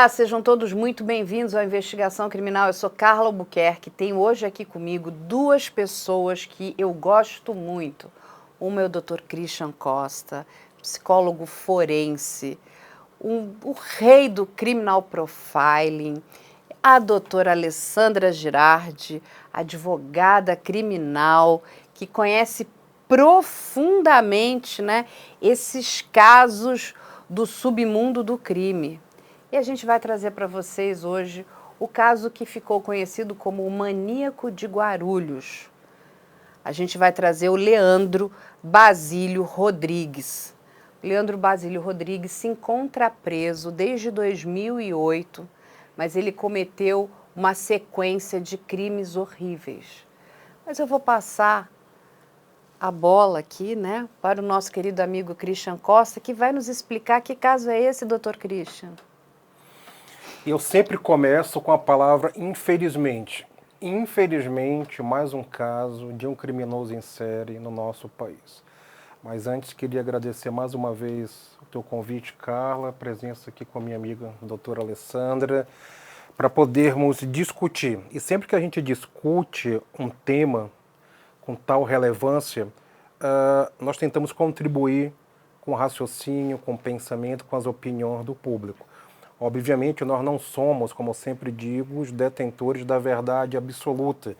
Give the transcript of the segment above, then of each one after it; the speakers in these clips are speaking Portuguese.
Olá, sejam todos muito bem-vindos à Investigação Criminal. Eu sou Carla Albuquerque. Tenho hoje aqui comigo duas pessoas que eu gosto muito. Uma é o Dr. Christian Costa, psicólogo forense, o rei do criminal profiling. A doutora Alessandra Girardi, advogada criminal, que conhece profundamente, né, esses casos do submundo do crime. E a gente vai trazer para vocês hoje o caso que ficou conhecido como o Maníaco de Guarulhos. A gente vai trazer o Leandro Basílio Rodrigues. O Leandro Basílio Rodrigues se encontra preso desde 2008, mas ele cometeu uma sequência de crimes horríveis. Mas eu vou passar a bola aqui, né, para o nosso querido amigo Christian Costa, que vai nos explicar que caso é esse, doutor Christian. Eu sempre começo com a palavra infelizmente. Infelizmente, mais um caso de um criminoso em série no nosso país. Mas antes, queria agradecer mais uma vez o teu convite, Carla, a presença aqui com a minha amiga, a doutora Alessandra, para podermos discutir. E sempre que a gente discute um tema com tal relevância, nós tentamos contribuir com raciocínio, com pensamento, com as opiniões do público. Obviamente, nós não somos, como eu sempre digo, os detentores da verdade absoluta,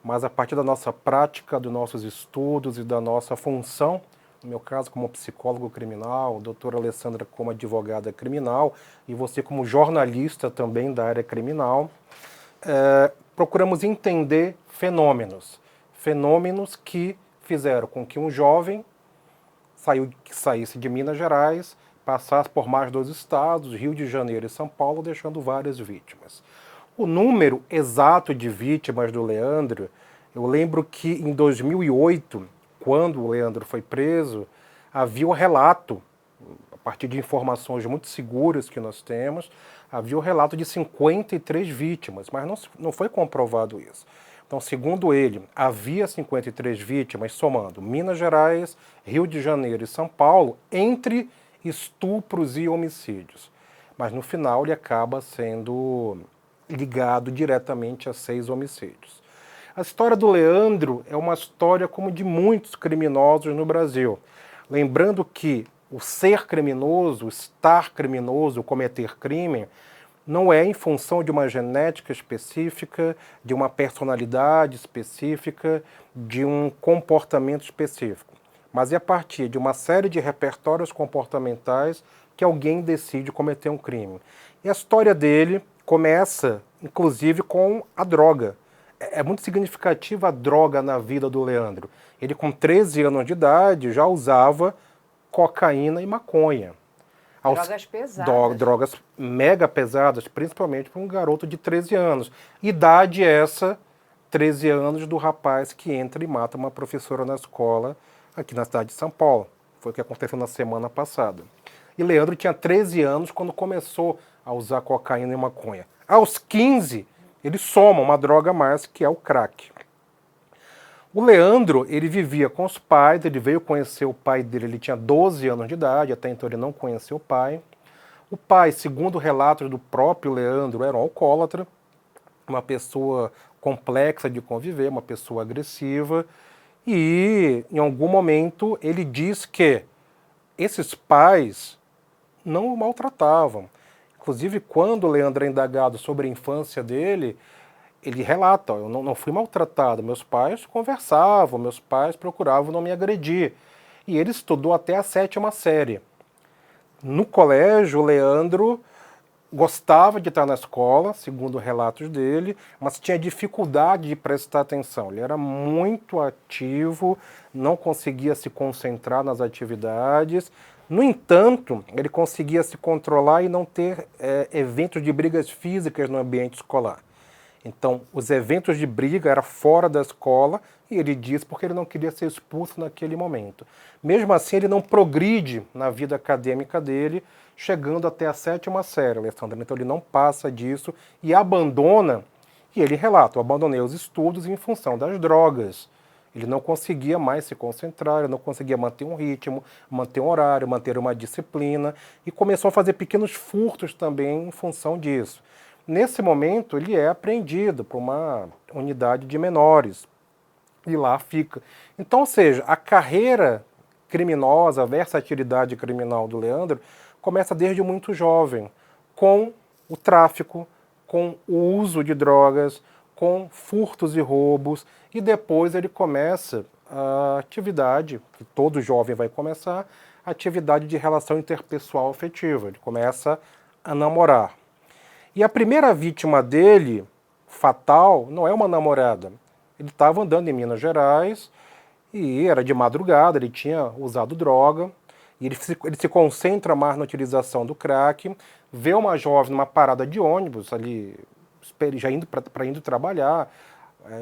mas a partir da nossa prática, dos nossos estudos e da nossa função, no meu caso como psicólogo criminal, a doutora Alessandra como advogada criminal e você como jornalista também da área criminal, procuramos entender fenômenos que fizeram com que um jovem saísse de Minas Gerais, passasse por mais dois estados, Rio de Janeiro e São Paulo, deixando várias vítimas. O número exato de vítimas do Leandro, eu lembro que em 2008, quando o Leandro foi preso, havia um relato, a partir de informações muito seguras que nós temos, havia um relato de 53 vítimas, mas não foi comprovado isso. Então, segundo ele, havia 53 vítimas, somando Minas Gerais, Rio de Janeiro e São Paulo, entre estupros e homicídios. Mas no final ele acaba sendo ligado diretamente a 6 homicídios. A história do Leandro é uma história como de muitos criminosos no Brasil. Lembrando que o ser criminoso, o estar criminoso, o cometer crime, não é em função de uma genética específica, de uma personalidade específica, de um comportamento específico, mas é a partir de uma série de repertórios comportamentais que alguém decide cometer um crime. E a história dele começa, inclusive, com a droga. É muito significativa a droga na vida do Leandro. Ele, com 13 anos de idade, já usava cocaína e maconha. Drogas pesadas. Drogas mega pesadas, principalmente para um garoto de 13 anos. Idade essa, 13 anos, do rapaz que entra e mata uma professora na escola aqui na cidade de São Paulo. Foi o que aconteceu na semana passada. E Leandro tinha 13 anos quando começou a usar cocaína e maconha. Aos 15, ele soma uma droga a mais, que é o crack. O Leandro, ele vivia com os pais, ele veio conhecer o pai dele, ele tinha 12 anos de idade, até então ele não conheceu o pai. O pai, segundo relatos do próprio Leandro, era um alcoólatra, uma pessoa complexa de conviver, uma pessoa agressiva, e em algum momento ele diz que esses pais não o maltratavam. Inclusive, quando o Leandro é indagado sobre a infância dele, ele relata: eu não fui maltratado, meus pais conversavam, meus pais procuravam não me agredir. E ele estudou até a 7ª série. No colégio, o Leandro gostava de estar na escola, segundo relatos dele, mas tinha dificuldade de prestar atenção. Ele era muito ativo, não conseguia se concentrar nas atividades. No entanto, ele conseguia se controlar e não ter eventos de brigas físicas no ambiente escolar. Então, os eventos de briga eram fora da escola, e ele diz porque ele não queria ser expulso naquele momento. Mesmo assim, ele não progride na vida acadêmica dele, chegando até a 7ª série, Alessandra. Então, ele não passa disso e abandona, e ele relata: eu abandonei os estudos em função das drogas. Ele não conseguia mais se concentrar, ele não conseguia manter um ritmo, manter um horário, manter uma disciplina, e começou a fazer pequenos furtos também em função disso. Nesse momento, ele é apreendido por uma unidade de menores, e lá fica. Então, ou seja, a carreira criminosa, a versatilidade criminal do Leandro começa desde muito jovem, com o tráfico, com o uso de drogas, com furtos e roubos, e depois ele começa a atividade, que todo jovem vai começar, a atividade de relação interpessoal afetiva. Ele começa a namorar. E a primeira vítima dele, fatal, não é uma namorada. Ele estava andando em Minas Gerais e era de madrugada, ele tinha usado droga, e ele se concentra mais na utilização do crack, vê uma jovem numa parada de ônibus ali, já indo para indo trabalhar,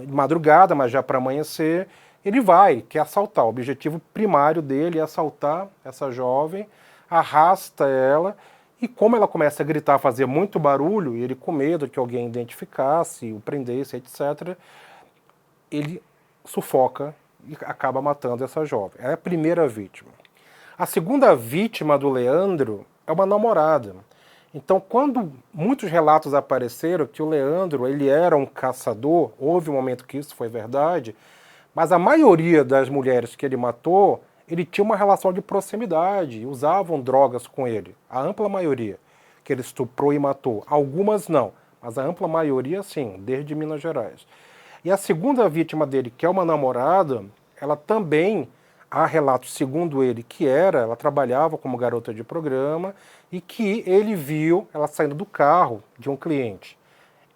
de madrugada, mas já para amanhecer, ele vai, quer assaltar. O objetivo primário dele é assaltar essa jovem, arrasta ela, e como ela começa a gritar, fazer muito barulho, e ele com medo que alguém identificasse, o prendesse, etc., ele sufoca e acaba matando essa jovem. É a primeira vítima. A segunda vítima do Leandro é uma namorada. Então, quando muitos relatos apareceram que o Leandro ele era um caçador, houve um momento que isso foi verdade, mas a maioria das mulheres que ele matou, ele tinha uma relação de proximidade, usavam drogas com ele. A ampla maioria que ele estuprou e matou. Algumas não, mas a ampla maioria sim, desde Minas Gerais. E a segunda vítima dele, que é uma namorada, ela também, há relatos, segundo ele, que ela trabalhava como garota de programa e que ele viu ela saindo do carro de um cliente.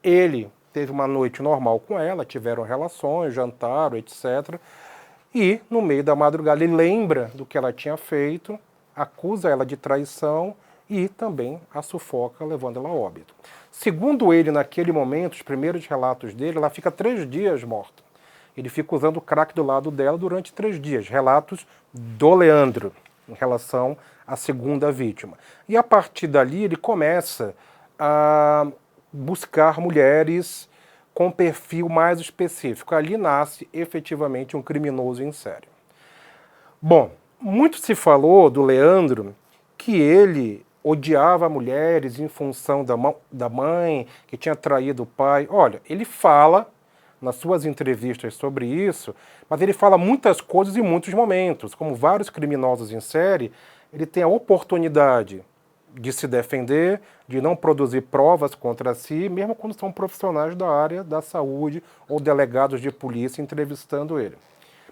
Ele teve uma noite normal com ela, tiveram relações, jantaram, etc. E, no meio da madrugada, ele lembra do que ela tinha feito, acusa ela de traição e também a sufoca, levando ela a óbito. Segundo ele, naquele momento, os primeiros relatos dele, ela fica 3 dias morta. Ele fica usando o crack do lado dela durante 3 dias. Relatos do Leandro em relação à segunda vítima. E a partir dali ele começa a buscar mulheres com perfil mais específico. Ali nasce efetivamente um criminoso em série. Bom, muito se falou do Leandro que ele odiava mulheres em função da mãe, que tinha traído o pai. Olha, ele fala nas suas entrevistas sobre isso, mas ele fala muitas coisas em muitos momentos. Como vários criminosos em série, ele tem a oportunidade de se defender, de não produzir provas contra si, mesmo quando são profissionais da área da saúde ou delegados de polícia entrevistando ele.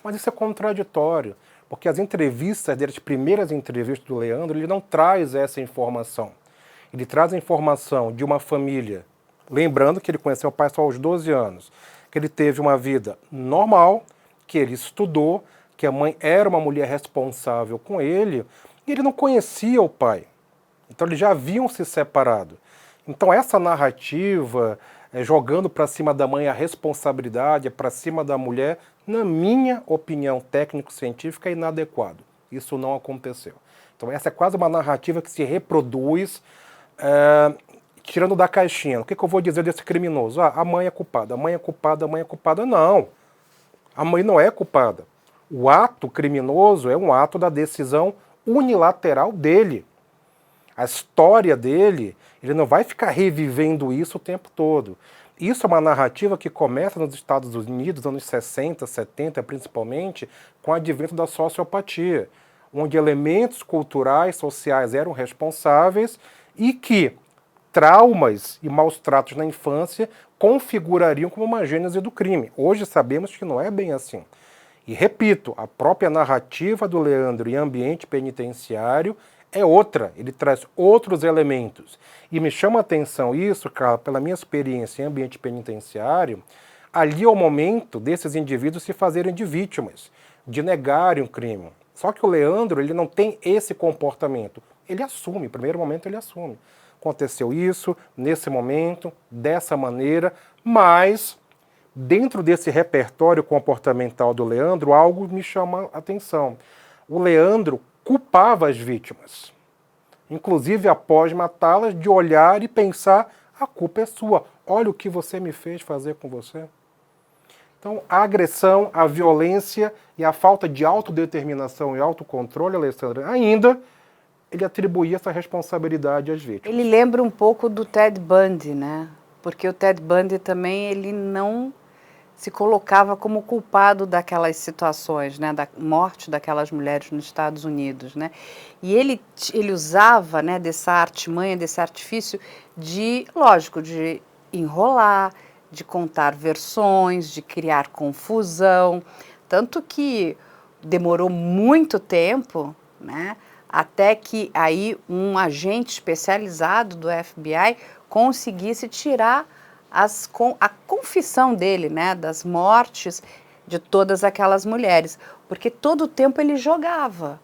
Mas isso é contraditório, porque as entrevistas dele, as primeiras entrevistas do Leandro, ele não traz essa informação. Ele traz a informação de uma família, lembrando que ele conheceu o pai só aos 12 anos, que ele teve uma vida normal, que ele estudou, que a mãe era uma mulher responsável com ele, e ele não conhecia o pai. Então eles já haviam se separado. Então essa narrativa, jogando para cima da mãe a responsabilidade, para cima da mulher, na minha opinião técnico-científica, é inadequado. Isso não aconteceu. Então essa é quase uma narrativa que se reproduz, tirando da caixinha. O que eu vou dizer desse criminoso? A mãe é culpada, a mãe é culpada, a mãe é culpada. Não, a mãe não é culpada. O ato criminoso é um ato da decisão unilateral dele. A história dele, ele não vai ficar revivendo isso o tempo todo. Isso é uma narrativa que começa nos Estados Unidos, anos 60, 70, principalmente, com o advento da sociopatia, onde elementos culturais, sociais eram responsáveis e que traumas e maus tratos na infância configurariam como uma gênese do crime. Hoje sabemos que não é bem assim. E repito, a própria narrativa do Leandro em ambiente penitenciário é outra, ele traz outros elementos. E me chama a atenção isso, cara, pela minha experiência em ambiente penitenciário, ali é o momento desses indivíduos se fazerem de vítimas, de negarem o crime. Só que o Leandro, ele não tem esse comportamento. Ele assume, no primeiro momento ele assume. Aconteceu isso, nesse momento, dessa maneira, mas dentro desse repertório comportamental do Leandro, algo me chama a atenção. O Leandro culpava as vítimas, inclusive após matá-las, de olhar e pensar, a culpa é sua, olha o que você me fez fazer com você. Então, a agressão, a violência e a falta de autodeterminação e autocontrole, Alessandra, ainda ele atribuía essa responsabilidade às vítimas. Ele lembra um pouco do Ted Bundy, né? Porque o Ted Bundy também, ele não se colocava como culpado daquelas situações, né, da morte daquelas mulheres nos Estados Unidos, né? E ele usava, né, dessa artimanha, desse artifício de, lógico, de enrolar, de contar versões, de criar confusão, tanto que demorou muito tempo, né, até que aí um agente especializado do FBI conseguisse tirar a confissão dele, né, das mortes de todas aquelas mulheres, porque todo o tempo ele jogava,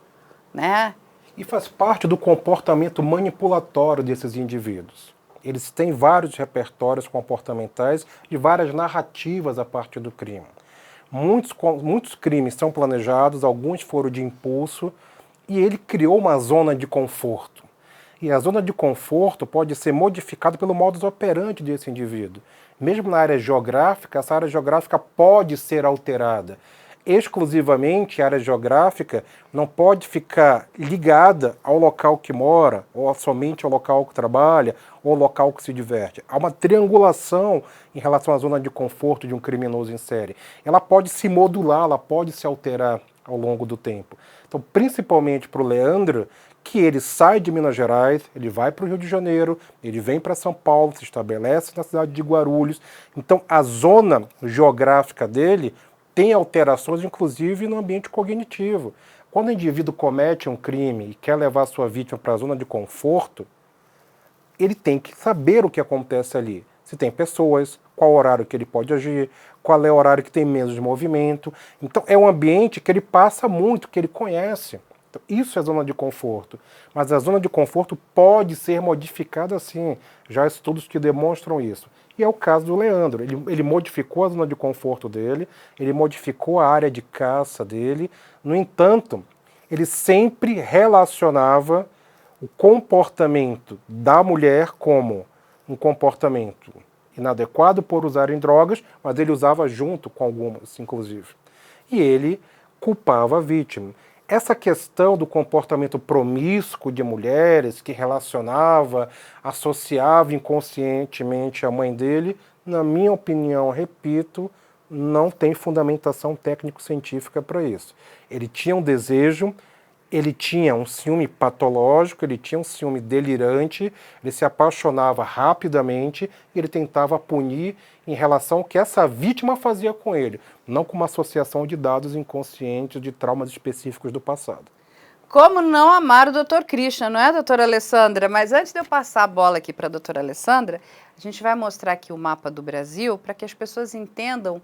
né? E faz parte do comportamento manipulatório desses indivíduos. Eles têm vários repertórios comportamentais e várias narrativas a partir do crime. Muitos crimes são planejados, alguns foram de impulso, e ele criou uma zona de conforto. E a zona de conforto pode ser modificada pelo modus operandi desse indivíduo. Mesmo na área geográfica, essa área geográfica pode ser alterada. Exclusivamente, a área geográfica não pode ficar ligada ao local que mora, ou somente ao local que trabalha, ou ao local que se diverte. Há uma triangulação em relação à zona de conforto de um criminoso em série. Ela pode se modular, ela pode se alterar ao longo do tempo. Então, principalmente para o Leandro, que ele sai de Minas Gerais, ele vai para o Rio de Janeiro, ele vem para São Paulo, se estabelece na cidade de Guarulhos. Então, a zona geográfica dele tem alterações, inclusive, no ambiente cognitivo. Quando o indivíduo comete um crime e quer levar a sua vítima para a zona de conforto, ele tem que saber o que acontece ali. Se tem pessoas, qual horário que ele pode agir, qual é o horário que tem menos movimento. Então, é um ambiente que ele passa muito, que ele conhece. Então, isso é zona de conforto. Mas a zona de conforto pode ser modificada sim. Já há estudos que demonstram isso. E é o caso do Leandro. Ele modificou a zona de conforto dele, ele modificou a área de caça dele. No entanto, ele sempre relacionava o comportamento da mulher como um comportamento inadequado por usarem drogas, mas ele usava junto com algumas, inclusive. E ele culpava a vítima. Essa questão do comportamento promíscuo de mulheres que relacionava, associava inconscientemente a mãe dele, na minha opinião, repito, não tem fundamentação técnico-científica para isso. Ele tinha um desejo, ele tinha um ciúme patológico, ele tinha um ciúme delirante, ele se apaixonava rapidamente e ele tentava punir em relação ao que essa vítima fazia com ele, não com uma associação de dados inconscientes de traumas específicos do passado. Como não amar o Dr. Krishna, não é, doutora Alessandra? Mas antes de eu passar a bola aqui para a doutora Alessandra, a gente vai mostrar aqui o mapa do Brasil para que as pessoas entendam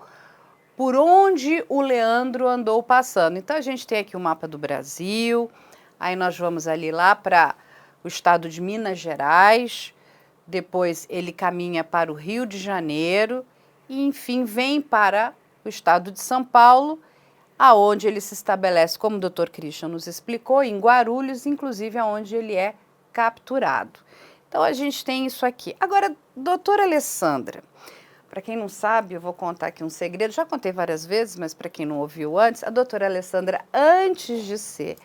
por onde o Leandro andou passando. Então, a gente tem aqui o mapa do Brasil, aí nós vamos ali lá para o estado de Minas Gerais, depois ele caminha para o Rio de Janeiro e, enfim, vem para o estado de São Paulo, aonde ele se estabelece, como o Dr. Christian nos explicou, em Guarulhos, inclusive aonde ele é capturado. Então, a gente tem isso aqui. Agora, doutora Alessandra, para quem não sabe, eu vou contar aqui um segredo, já contei várias vezes, mas para quem não ouviu antes, a doutora Alessandra, antes de ser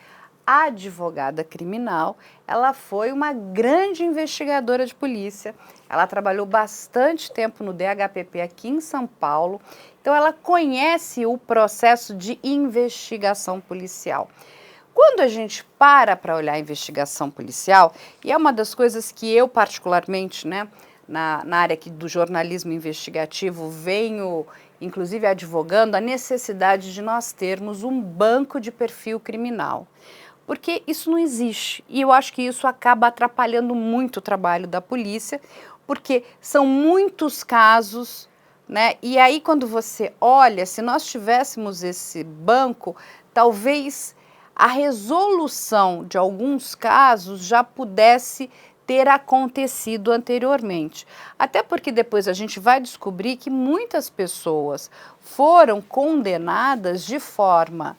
advogada criminal, ela foi uma grande investigadora de polícia, ela trabalhou bastante tempo no DHPP aqui em São Paulo, então ela conhece o processo de investigação policial. Quando a gente para olhar a investigação policial, e é uma das coisas que eu particularmente, né, na área aqui do jornalismo investigativo, venho, inclusive, advogando a necessidade de nós termos um banco de perfil criminal. Porque isso não existe. E eu acho que isso acaba atrapalhando muito o trabalho da polícia, porque são muitos casos, né? E aí, quando você olha, se nós tivéssemos esse banco, talvez a resolução de alguns casos já pudesse ter acontecido anteriormente. Até porque depois a gente vai descobrir que muitas pessoas foram condenadas de forma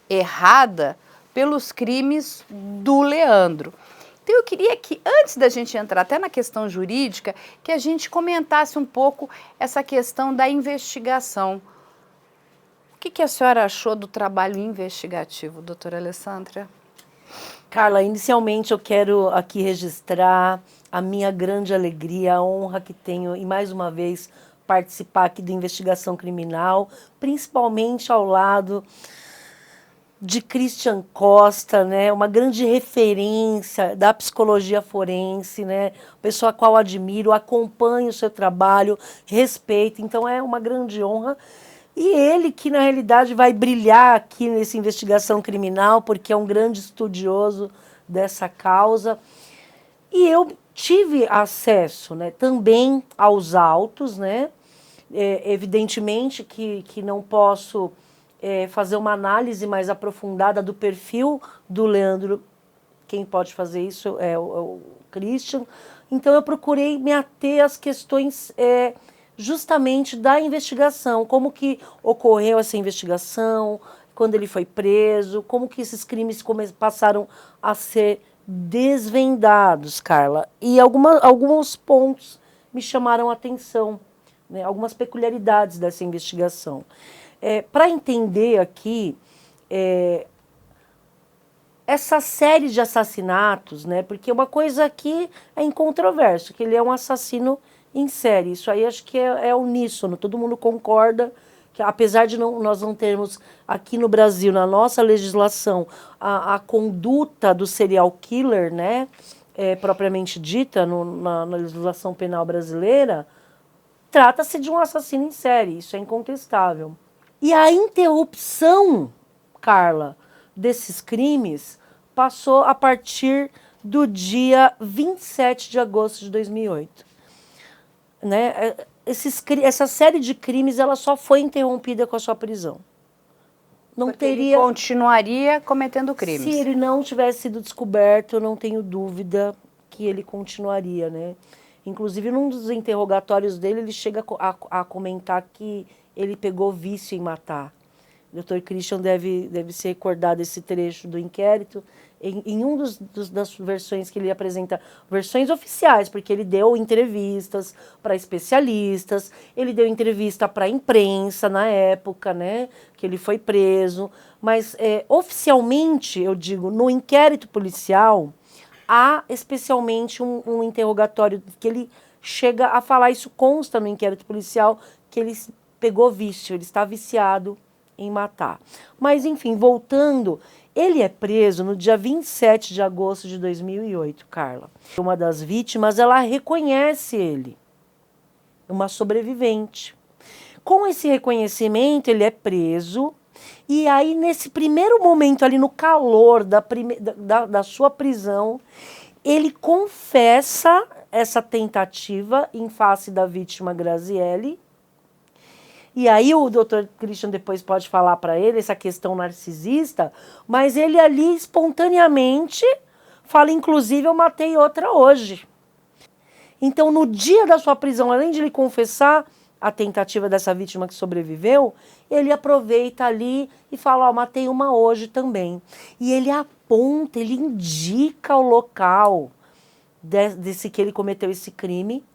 errada pelos crimes do Leandro. Então eu queria que, antes da gente entrar até na questão jurídica, que a gente comentasse um pouco essa questão da investigação que a senhora achou do trabalho investigativo, doutora Alessandra? Carla, inicialmente eu quero aqui registrar a minha grande alegria, a honra que tenho e mais uma vez participar aqui da investigação criminal, principalmente ao lado de Christian Costa, né, uma grande referência da psicologia forense, né, pessoa a qual admiro, acompanho o seu trabalho, respeito, então é uma grande honra. E ele que, na realidade, vai brilhar aqui nessa investigação criminal, porque é um grande estudioso dessa causa. E eu tive acesso, né, também aos autos, né? Evidentemente que não posso fazer uma análise mais aprofundada do perfil do Leandro. Quem pode fazer isso é o Christian. Então, eu procurei me ater às questões justamente da investigação, como que ocorreu essa investigação, quando ele foi preso, como que esses crimes passaram a ser desvendados, Carla. E alguns pontos me chamaram a atenção, né, algumas peculiaridades dessa investigação. Para entender aqui essa série de assassinatos, né, porque uma coisa aqui é incontroverso, que ele é um assassino em série. Isso aí acho que é uníssono, todo mundo concorda que, apesar de nós não termos aqui no Brasil, na nossa legislação, a conduta do serial killer, né, propriamente dita na legislação penal brasileira, trata-se de um assassino em série, isso é incontestável. E a interrupção, Carla, desses crimes passou a partir do dia 27 de agosto de 2008. Né? Essa série de crimes ela só foi interrompida com a sua prisão. Porque ele continuaria cometendo crimes. Se ele não tivesse sido descoberto, eu não tenho dúvida que ele continuaria, né? Inclusive, num dos interrogatórios dele, ele chega a comentar que ele pegou vício em matar. O Dr. Christian deve se recordar desse trecho do inquérito. Em um das versões que ele apresenta, versões oficiais, porque ele deu entrevistas para especialistas, ele deu entrevista para a imprensa na época, né, que ele foi preso, mas oficialmente, eu digo, no inquérito policial, há especialmente um interrogatório que ele chega a falar, isso consta no inquérito policial, que ele pegou vício, ele está viciado em matar. Mas, enfim, voltando, ele é preso no dia 27 de agosto de 2008, Carla. Uma das vítimas, ela reconhece ele, uma sobrevivente. Com esse reconhecimento, ele é preso, e aí, nesse primeiro momento, ali no calor da sua prisão, ele confessa essa tentativa em face da vítima Graziele. E aí o Dr. Christian depois pode falar para ele essa questão narcisista, mas ele ali espontaneamente fala, inclusive, eu matei outra hoje. Então, no dia da sua prisão, além de ele confessar a tentativa dessa vítima que sobreviveu, ele aproveita ali e fala, matei uma hoje também. E ele aponta, ele indica o local desse que ele cometeu esse crime,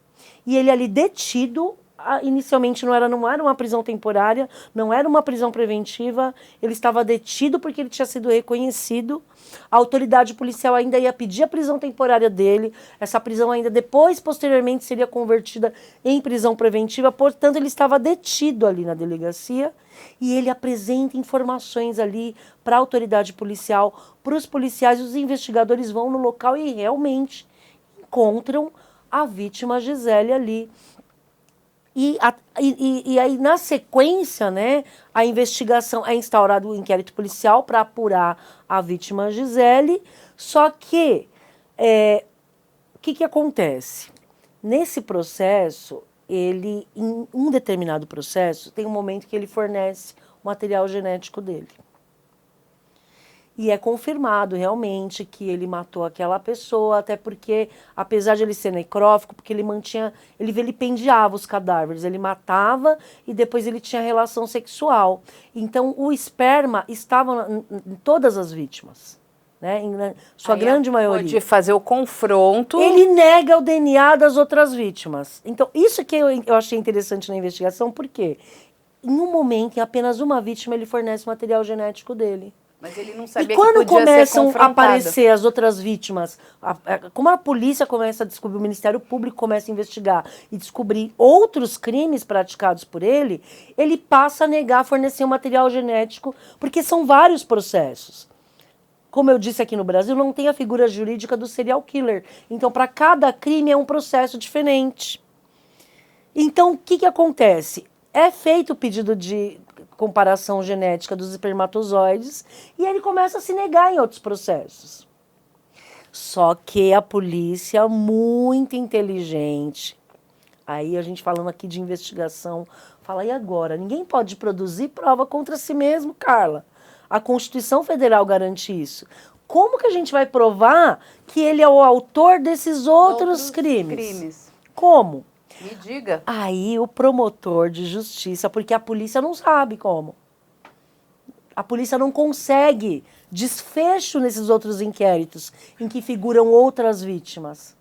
e ele ali detido. Inicialmente não era uma prisão temporária, não era uma prisão preventiva, ele estava detido porque ele tinha sido reconhecido, a autoridade policial ainda ia pedir a prisão temporária dele, essa prisão ainda depois, posteriormente, seria convertida em prisão preventiva, portanto ele estava detido ali na delegacia, e ele apresenta informações ali para a autoridade policial, para os policiais, os investigadores vão no local e realmente encontram a vítima Gisele ali. E aí, na sequência, né, a investigação é instaurado o inquérito policial para apurar a vítima Gisele, só que o que acontece? Nesse processo, em um determinado processo, tem um momento que ele fornece o material genético dele. E é confirmado realmente que ele matou aquela pessoa, até porque, apesar de ele ser necrófago, porque ele vilipendiava os cadáveres, ele matava e depois ele tinha relação sexual. Então, o esperma estava em todas as vítimas, né? Em sua grande maioria. Pode fazer o confronto. Ele nega o DNA das outras vítimas. Então, isso que eu achei interessante na investigação, por quê? em um momento, em apenas uma vítima, ele fornece o material genético dele. Mas ele não sabia E quando que podia ser começam a confrontado. aparecer as outras vítimas, como a polícia começa a descobrir, o Ministério Público começa a investigar e descobrir outros crimes praticados por ele passa a negar fornecer o material genético, porque são vários processos. Como eu disse aqui no Brasil, não tem a figura jurídica do serial killer. Então, para cada crime é um processo diferente. Então, o que acontece? É feito o pedido de comparação genética dos espermatozoides e ele começa a se negar em outros processos. Só que a polícia, muito inteligente, aí a gente falando aqui de investigação, fala, e agora? Ninguém pode produzir prova contra si mesmo, Carla. A Constituição Federal garante isso. Como que a gente vai provar que ele é o autor desses outros crimes? Como? Me diga. Aí o promotor de justiça, porque a polícia não sabe como. A polícia não consegue desfecho nesses outros inquéritos em que figuram outras vítimas.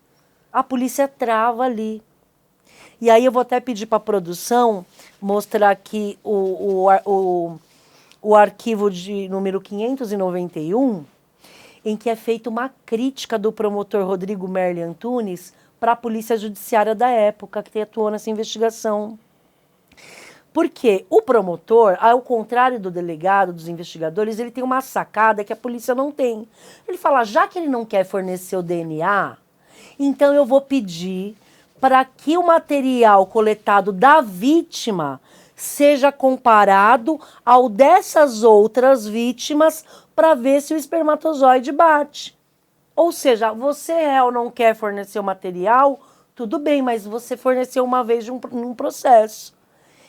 A polícia trava ali. E aí eu vou até pedir para a produção mostrar aqui o arquivo de número 591, em que é feita uma crítica do promotor Rodrigo Merli Antunes para a polícia judiciária da época que atuou nessa investigação. Porque o promotor, ao contrário do delegado, dos investigadores, ele tem uma sacada que a polícia não tem. Ele fala, já que ele não quer fornecer o DNA, então eu vou pedir para que o material coletado da vítima seja comparado ao dessas outras vítimas para ver se o espermatozoide bate. Ou seja, você réu não quer fornecer o material, tudo bem, mas você forneceu uma vez num processo.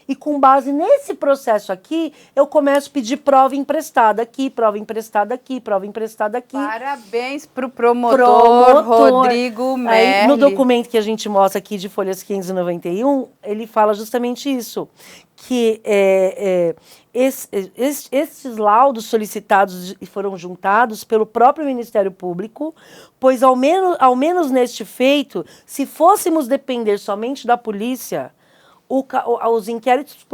E com base nesse processo aqui, eu começo a pedir prova emprestada aqui, prova emprestada aqui, prova emprestada aqui. Parabéns para o promotor Rodrigo Merli. Aí, no documento que a gente mostra aqui de folhas 591, ele fala justamente isso, que esses laudos solicitados foram juntados pelo próprio Ministério Público, pois ao menos neste feito, se fôssemos depender somente da polícia, os inquéritos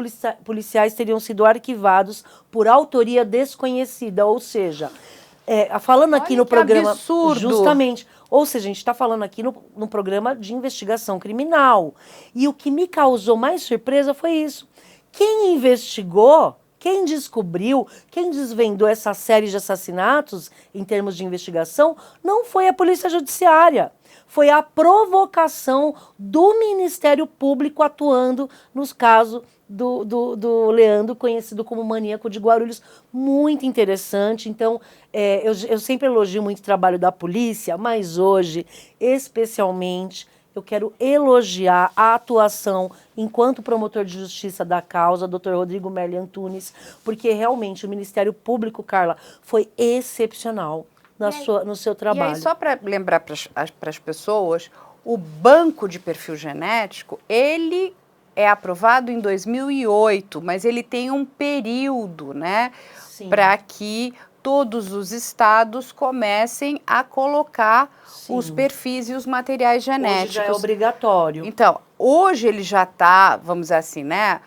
policiais teriam sido arquivados por autoria desconhecida, ou seja, falando aqui no programa... Absurdo. Justamente. Ou seja, a gente está falando aqui no programa de investigação criminal. E o que me causou mais surpresa foi isso. Quem investigou, quem descobriu, quem desvendou essa série de assassinatos em termos de investigação, não foi a Polícia Judiciária. Foi a provocação do Ministério Público atuando nos casos do Leandro, conhecido como Maníaco de Guarulhos. Muito interessante. Então, eu sempre elogio muito o trabalho da polícia, mas hoje, especialmente, eu quero elogiar a atuação enquanto promotor de justiça da causa, Dr. Rodrigo Merli Antunes, porque realmente o Ministério Público, Carla, foi excepcional no seu trabalho. E aí, só para lembrar para as pessoas, o banco de perfil genético, ele é aprovado em 2008, mas ele tem um período, né, para que todos os estados comecem a colocar os perfis e os materiais genéticos. Hoje já é obrigatório. Então, hoje ele já está, vamos dizer assim, né,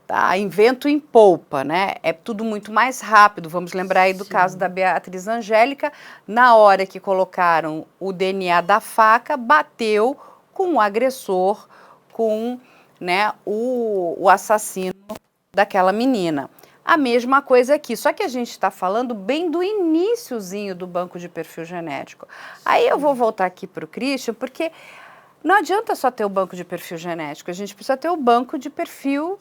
tá em vento em polpa, né? É tudo muito mais rápido. Vamos lembrar aí do caso da Beatriz Angélica. Na hora que colocaram o DNA da faca, bateu com o agressor, com, né, o assassino daquela menina. A mesma coisa aqui, só que a gente está falando bem do iniciozinho do banco de perfil genético. Aí eu vou voltar aqui para o Christian, porque não adianta só ter o banco de perfil genético, a gente precisa ter o banco de perfil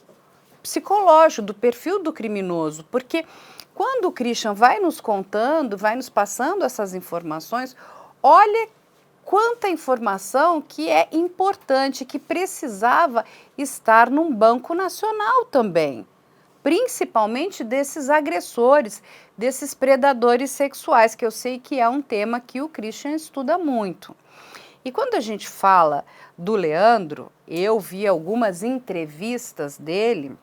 psicológico, do perfil do criminoso, porque quando o Christian vai nos contando, vai nos passando essas informações, olha quanta informação que é importante, que precisava estar num banco nacional também, principalmente desses agressores, desses predadores sexuais, que eu sei que é um tema que o Christian estuda muito. E quando a gente fala do Leandro, eu vi algumas entrevistas dele.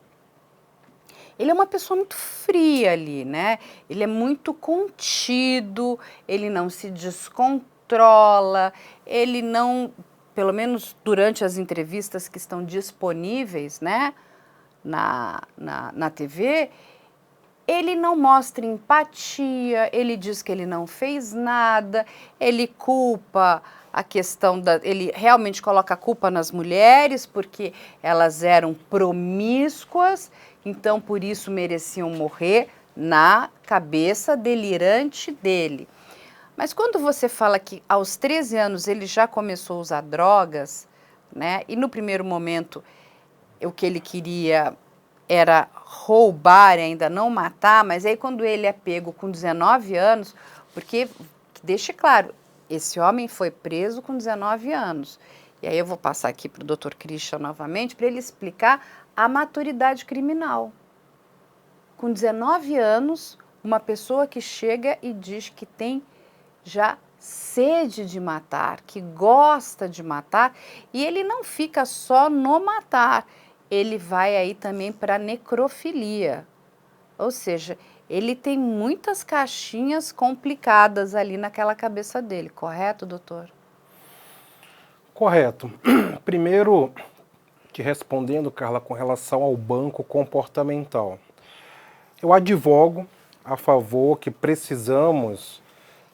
Ele é uma pessoa muito fria ali, né? Ele é muito contido, ele não se descontrola, ele não, pelo menos durante as entrevistas que estão disponíveis, né, na TV, ele não mostra empatia, ele diz que ele não fez nada, ele culpa a questão ele realmente coloca a culpa nas mulheres porque elas eram promíscuas, então por isso mereciam morrer na cabeça delirante dele. Mas quando você fala que aos 13 anos ele já começou a usar drogas, né? E no primeiro momento o que ele queria era roubar e ainda não matar, mas aí quando ele é pego com 19 anos, porque, deixe claro, esse homem foi preso com 19 anos. E aí eu vou passar aqui para o Dr. Christian novamente, para ele explicar a maturidade criminal. Com 19 anos, uma pessoa que chega e diz que tem já sede de matar, que gosta de matar, e ele não fica só no matar, ele vai aí também para a necrofilia. Ou seja, ele tem muitas caixinhas complicadas ali naquela cabeça dele, correto, doutor? Correto. Primeiro, te respondendo, Carla, com relação ao banco comportamental. Eu advogo a favor que precisamos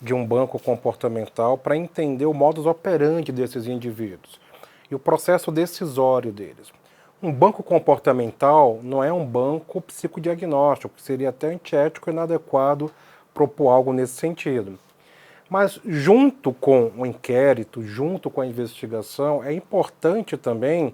de um banco comportamental para entender o modus operandi desses indivíduos e o processo decisório deles. Um banco comportamental não é um banco psicodiagnóstico, que seria até antiético e inadequado propor algo nesse sentido. Mas junto com o inquérito, junto com a investigação, é importante também,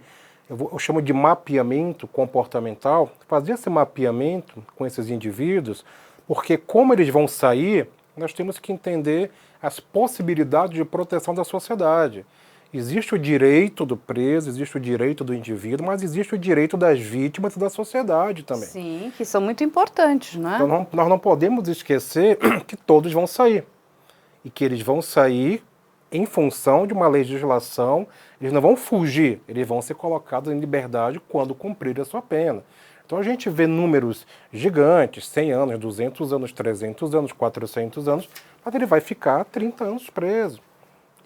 eu chamo de mapeamento comportamental, fazer esse mapeamento com esses indivíduos, porque como eles vão sair, nós temos que entender as possibilidades de proteção da sociedade. Existe o direito do preso, existe o direito do indivíduo, mas existe o direito das vítimas e da sociedade também. Sim, que são muito importantes, né? Então nós não podemos esquecer que todos vão sair. E que eles vão sair em função de uma legislação, eles não vão fugir, eles vão ser colocados em liberdade quando cumprir a sua pena. Então a gente vê números gigantes, 100 anos, 200 anos, 300 anos, 400 anos, mas ele vai ficar 30 anos preso.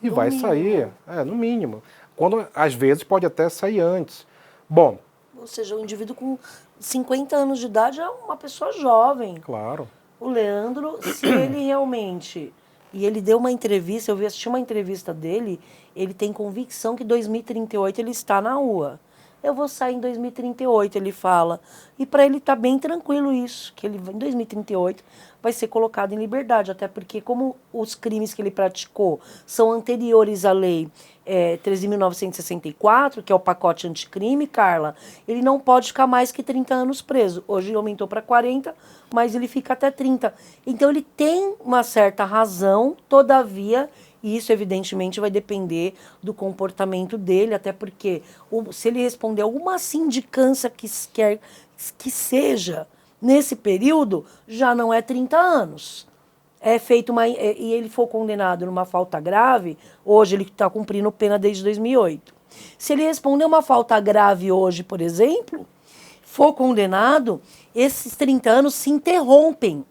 E vai sair, no mínimo. Quando, às vezes, pode até sair antes. Bom... Ou seja, o indivíduo com 50 anos de idade é uma pessoa jovem. Claro. O Leandro, se ele realmente... E ele deu uma entrevista, eu assisti uma entrevista dele, ele tem convicção que em 2038 ele está na rua. Eu vou sair em 2038, ele fala. E para ele tá bem tranquilo isso, que ele em 2038 vai ser colocado em liberdade, até porque como os crimes que ele praticou são anteriores à lei 13.964, que é o pacote anticrime, Carla, ele não pode ficar mais que 30 anos preso. Hoje aumentou para 40, mas ele fica até 30. Então ele tem uma certa razão, todavia... E isso, evidentemente, vai depender do comportamento dele, até porque se ele responder alguma sindicância que quer que seja nesse período, já não é 30 anos. É feito e ele for condenado numa falta grave, hoje ele está cumprindo pena desde 2008. Se ele responder uma falta grave hoje, por exemplo, for condenado, esses 30 anos se interrompem.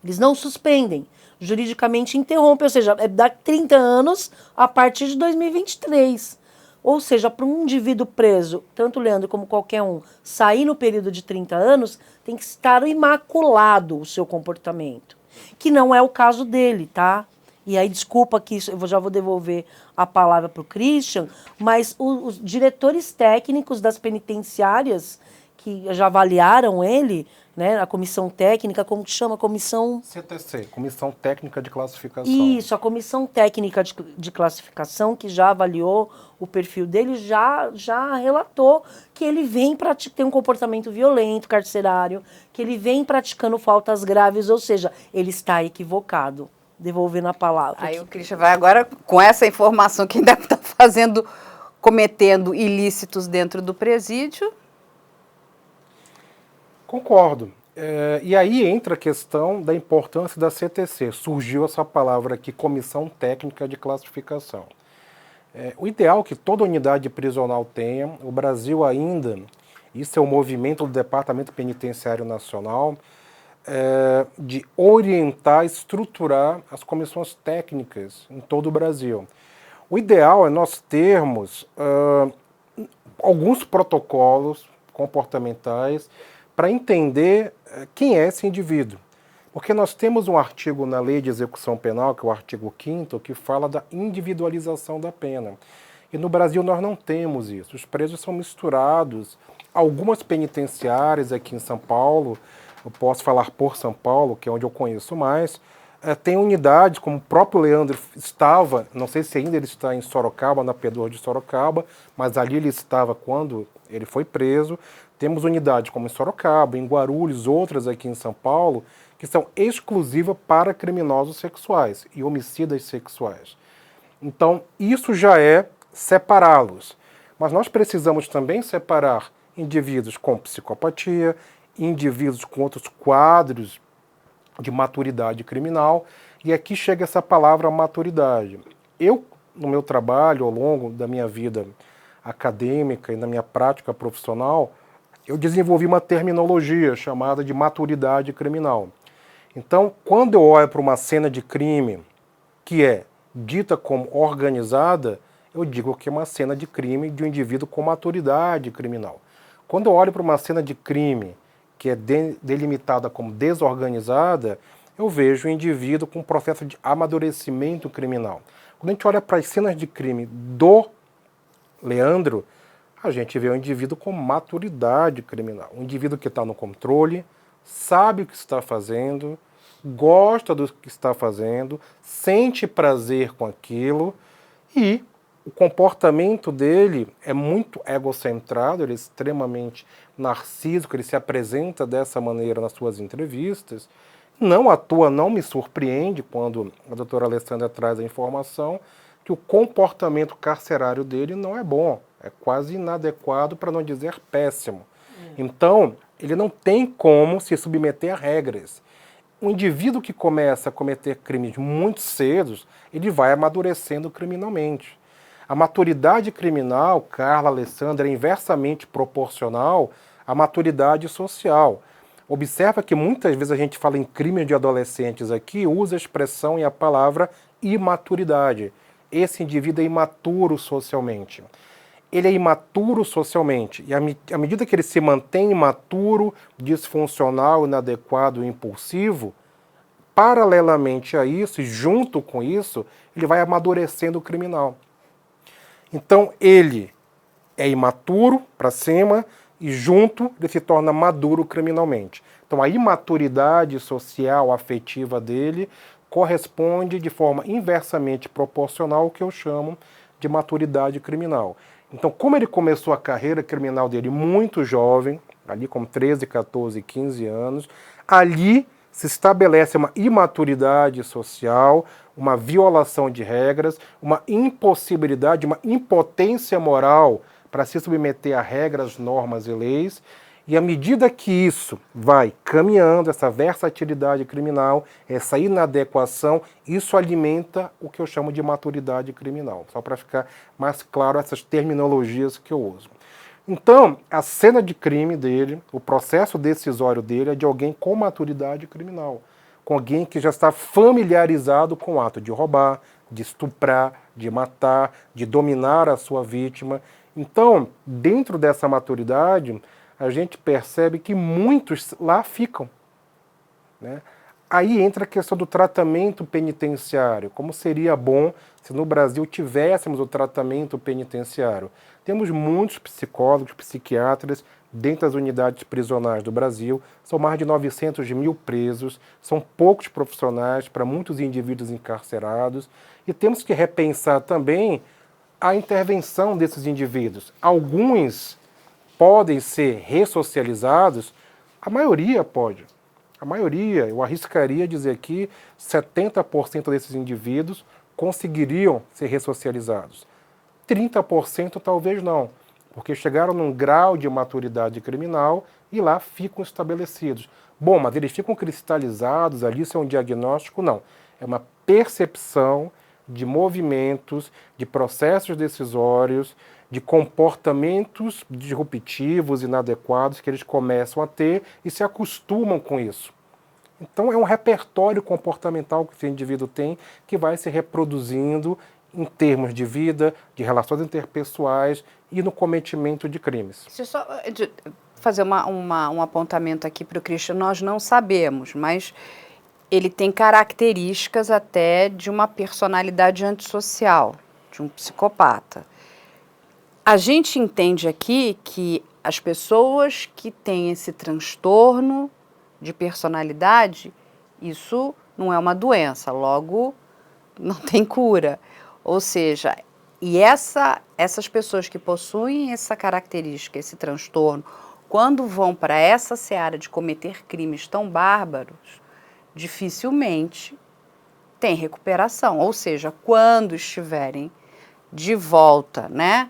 Eles não suspendem. Juridicamente interrompe, ou seja, dá 30 anos a partir de 2023. Ou seja, para um indivíduo preso, tanto o Leandro como qualquer um, sair no período de 30 anos, tem que estar imaculado o seu comportamento. Que não é o caso dele, tá? E aí, desculpa que eu já vou devolver a palavra para o Christian, mas os diretores técnicos das penitenciárias que já avaliaram ele, né, a comissão técnica, como que chama? Comissão... CTC, Comissão Técnica de Classificação. Isso, a comissão técnica de classificação, que já avaliou o perfil dele, já relatou que ele vem tem um comportamento violento, carcerário, que ele vem praticando faltas graves, ou seja, ele está equivocado. Devolvendo a palavra. Aí o Christian vai agora, com essa informação que ainda está cometendo ilícitos dentro do presídio. Concordo. E aí entra a questão da importância da CTC. Surgiu essa palavra aqui, Comissão Técnica de Classificação. O ideal que toda unidade prisional tenha, o Brasil ainda, isso é o movimento do Departamento Penitenciário Nacional, de orientar, estruturar as comissões técnicas em todo o Brasil. O ideal é nós termos alguns protocolos comportamentais para entender quem é esse indivíduo. Porque nós temos um artigo na Lei de Execução Penal, que é o artigo 5º, que fala da individualização da pena. E no Brasil nós não temos isso. Os presos são misturados. Algumas penitenciárias aqui em São Paulo, eu posso falar por São Paulo, que é onde eu conheço mais, tem unidades, como o próprio Leandro estava, não sei se ainda ele está em Sorocaba, na P2 de Sorocaba, mas ali ele estava quando ele foi preso. Temos unidades como em Sorocaba, em Guarulhos, outras aqui em São Paulo, que são exclusivas para criminosos sexuais e homicidas sexuais. Então, isso já é separá-los. Mas nós precisamos também separar indivíduos com psicopatia, indivíduos com outros quadros de maturidade criminal, e aqui chega essa palavra maturidade. Eu, no meu trabalho, ao longo da minha vida acadêmica e na minha prática profissional, eu desenvolvi uma terminologia chamada de maturidade criminal. Então, quando eu olho para uma cena de crime que é dita como organizada, eu digo que é uma cena de crime de um indivíduo com maturidade criminal. Quando eu olho para uma cena de crime que é delimitada como desorganizada, eu vejo o indivíduo com um processo de amadurecimento criminal. Quando a gente olha para as cenas de crime do Leandro, a gente vê um indivíduo com maturidade criminal. Um indivíduo que está no controle, sabe o que está fazendo, gosta do que está fazendo, sente prazer com aquilo e o comportamento dele é muito egocentrado, ele é extremamente narcísico, ele se apresenta dessa maneira nas suas entrevistas. Não à toa, não me surpreende quando a doutora Alessandra traz a informação que o comportamento carcerário dele não é bom, é quase inadequado, para não dizer péssimo. Então, ele não tem como se submeter a regras. Um indivíduo que começa a cometer crimes muito cedo, ele vai amadurecendo criminalmente. A maturidade criminal, Carla, Alessandra, é inversamente proporcional à maturidade social. Observa que muitas vezes a gente fala em crimes de adolescentes aqui, usa a expressão e a palavra imaturidade. Esse indivíduo é imaturo socialmente. Ele é imaturo socialmente, e à medida que ele se mantém imaturo, disfuncional, inadequado e impulsivo, paralelamente a isso, e junto com isso, ele vai amadurecendo o criminal. Então, ele é imaturo para cima e junto ele se torna maduro criminalmente. Então, a imaturidade social, afetiva dele corresponde de forma inversamente proporcional ao que eu chamo de maturidade criminal. Então, como ele começou a carreira criminal dele muito jovem, ali com 13, 14, 15 anos, ali se estabelece uma imaturidade social, uma violação de regras, uma impossibilidade, uma impotência moral para se submeter a regras, normas e leis. E à medida que isso vai caminhando, essa versatilidade criminal, essa inadequação, isso alimenta o que eu chamo de maturidade criminal. Só para ficar mais claro essas terminologias que eu uso. Então, a cena de crime dele, o processo decisório dele é de alguém com maturidade criminal. Com alguém que já está familiarizado com o ato de roubar, de estuprar, de matar, de dominar a sua vítima. Então, dentro dessa maturidade, a gente percebe que muitos lá ficam, né? Aí entra a questão do tratamento penitenciário. Como seria bom se no Brasil tivéssemos o tratamento penitenciário? Temos muitos psicólogos, psiquiatras dentro das unidades prisionais do Brasil. São mais de 900 mil presos, são poucos profissionais para muitos indivíduos encarcerados. E temos que repensar também a intervenção desses indivíduos. Alguns podem ser ressocializados, a maioria pode. A maioria, eu arriscaria dizer que 70% desses indivíduos conseguiriam ser ressocializados. 30% talvez não, porque chegaram num grau de maturidade criminal e lá ficam estabelecidos. Bom, mas eles ficam cristalizados ali, isso é um diagnóstico? Não. É uma percepção de movimentos, de processos decisórios, de comportamentos disruptivos, inadequados que eles começam a ter e se acostumam com isso. Então é um repertório comportamental que esse indivíduo tem que vai se reproduzindo em termos de vida, de relações interpessoais e no cometimento de crimes. Deixa eu só fazer um apontamento aqui para o Christian. Nós não sabemos, mas ele tem características até de uma personalidade antissocial, de um psicopata. A gente entende aqui que as pessoas que têm esse transtorno de personalidade, isso não é uma doença, logo não tem cura. Ou seja, essas pessoas que possuem essa característica, esse transtorno, quando vão para essa seara de cometer crimes tão bárbaros, dificilmente tem recuperação. Ou seja, quando estiverem de volta, né,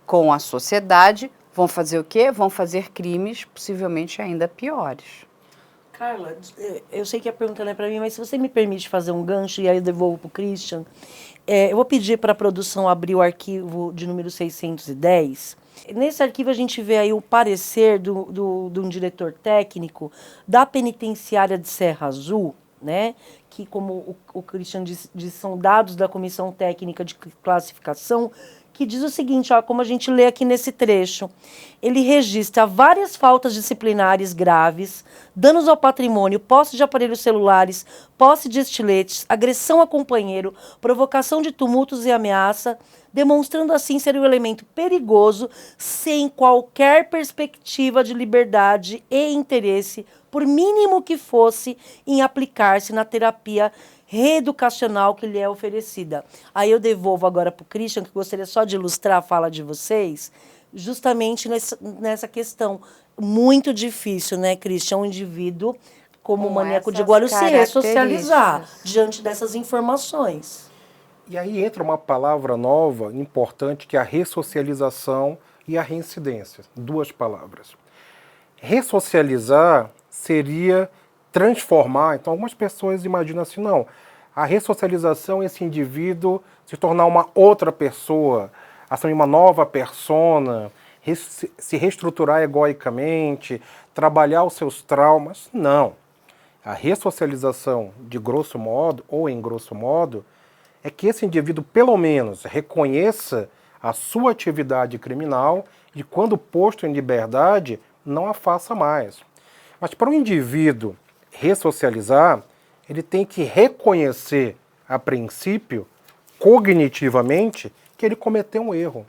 com a sociedade, vão fazer o quê? Vão fazer crimes possivelmente ainda piores. Carla, eu sei que a pergunta não é para mim, mas se você me permite fazer um gancho, e aí eu devolvo para o Christian, eu vou pedir para a produção abrir o arquivo de número 610. Nesse arquivo a gente vê aí o parecer de um diretor técnico da penitenciária de Serra Azul, né, que, como o Christian disse, são dados da Comissão Técnica de Classificação, que diz o seguinte, ó, como a gente lê aqui nesse trecho: ele registra várias faltas disciplinares graves, danos ao patrimônio, posse de aparelhos celulares, posse de estiletes, agressão a companheiro, provocação de tumultos e ameaça, demonstrando assim ser um elemento perigoso, sem qualquer perspectiva de liberdade e interesse, por mínimo que fosse, em aplicar-se na terapia reeducacional que lhe é oferecida. Aí eu devolvo agora para o Christian, que gostaria só de ilustrar a fala de vocês, justamente nessa questão muito difícil, né, Christian? Um indivíduo como maníaco de Guarulhos se ressocializar diante dessas informações. E aí entra uma palavra nova, importante, que é a ressocialização e a reincidência. Duas palavras. Ressocializar seria transformar. Então, algumas pessoas imaginam assim, não, a ressocialização é esse indivíduo se tornar uma outra pessoa, assumir uma nova persona, se reestruturar egoicamente, trabalhar os seus traumas. Não. A ressocialização, de grosso modo, ou em grosso modo, é que esse indivíduo, pelo menos, reconheça a sua atividade criminal e, quando posto em liberdade, não a faça mais. Mas para um indivíduo ressocializar, ele tem que reconhecer, a princípio, cognitivamente, que ele cometeu um erro.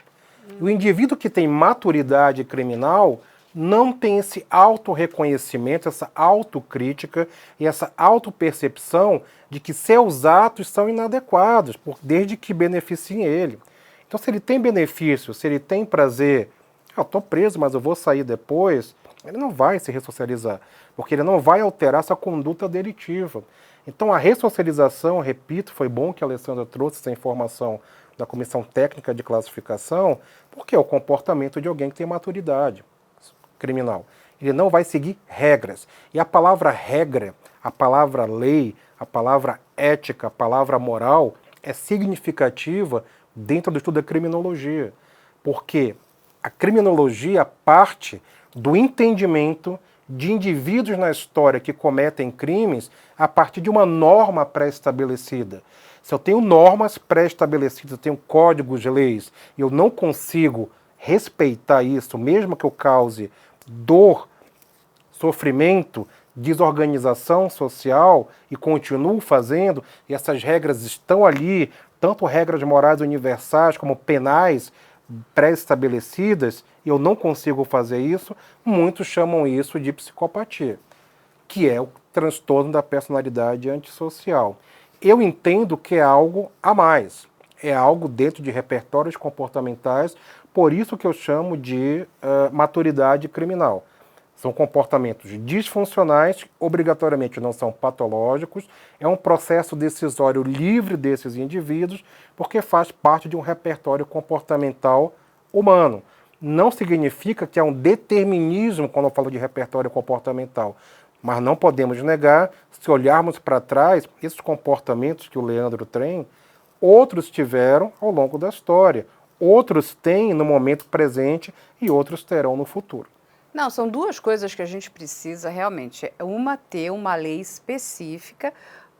O indivíduo que tem maturidade criminal não tem esse autorreconhecimento, essa autocrítica e essa autopercepção de que seus atos são inadequados, desde que beneficiem ele. Então, se ele tem benefício, se ele tem prazer, eu estou preso, mas eu vou sair depois, ele não vai se ressocializar, porque ele não vai alterar essa conduta delitiva. Então, a ressocialização, repito, foi bom que a Alessandra trouxe essa informação da Comissão Técnica de Classificação, porque é o comportamento de alguém que tem maturidade criminal. Ele não vai seguir regras. E a palavra regra, a palavra lei, a palavra ética, a palavra moral é significativa dentro do estudo da criminologia, porque a criminologia parte do entendimento de indivíduos na história que cometem crimes a partir de uma norma pré-estabelecida. Se eu tenho normas pré-estabelecidas, eu tenho códigos de leis, e eu não consigo respeitar isso, mesmo que eu cause dor, sofrimento, desorganização social, e continuo fazendo, e essas regras estão ali, tanto regras morais universais como penais pré-estabelecidas, e eu não consigo fazer isso, muitos chamam isso de psicopatia, que é o transtorno da personalidade antissocial. Eu entendo que é algo a mais, é algo dentro de repertórios comportamentais, por isso que eu chamo de maturidade criminal. São comportamentos disfuncionais, obrigatoriamente não são patológicos, é um processo decisório livre desses indivíduos, porque faz parte de um repertório comportamental humano. Não significa que há um determinismo quando eu falo de repertório comportamental, mas não podemos negar, se olharmos para trás, esses comportamentos que o Leandro tem, outros tiveram ao longo da história, outros têm no momento presente e outros terão no futuro. Não, são duas coisas que a gente precisa realmente. Uma, ter uma lei específica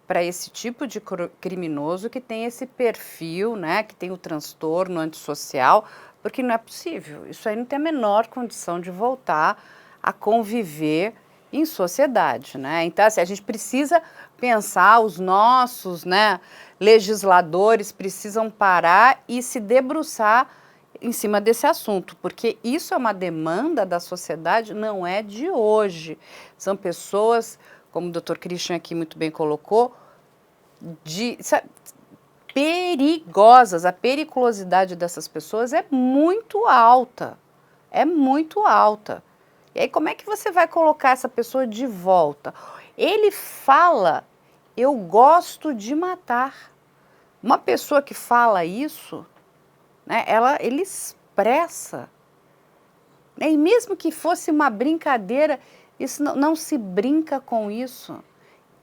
para esse tipo de criminoso que tem esse perfil, né, que tem o transtorno antissocial, porque não é possível. Isso aí não tem a menor condição de voltar a conviver em sociedade, né? Então, assim, a gente precisa pensar, os nossos, né, legisladores precisam parar e se debruçar em cima desse assunto, porque isso é uma demanda da sociedade, não é de hoje. São pessoas, como o Dr. Christian aqui muito bem colocou, perigosas. A periculosidade dessas pessoas é muito alta. É muito alta. E aí, como é que você vai colocar essa pessoa de volta? Ele fala, eu gosto de matar. Uma pessoa que fala isso, né, ele expressa. Né, e mesmo que fosse uma brincadeira, isso não se brinca com isso.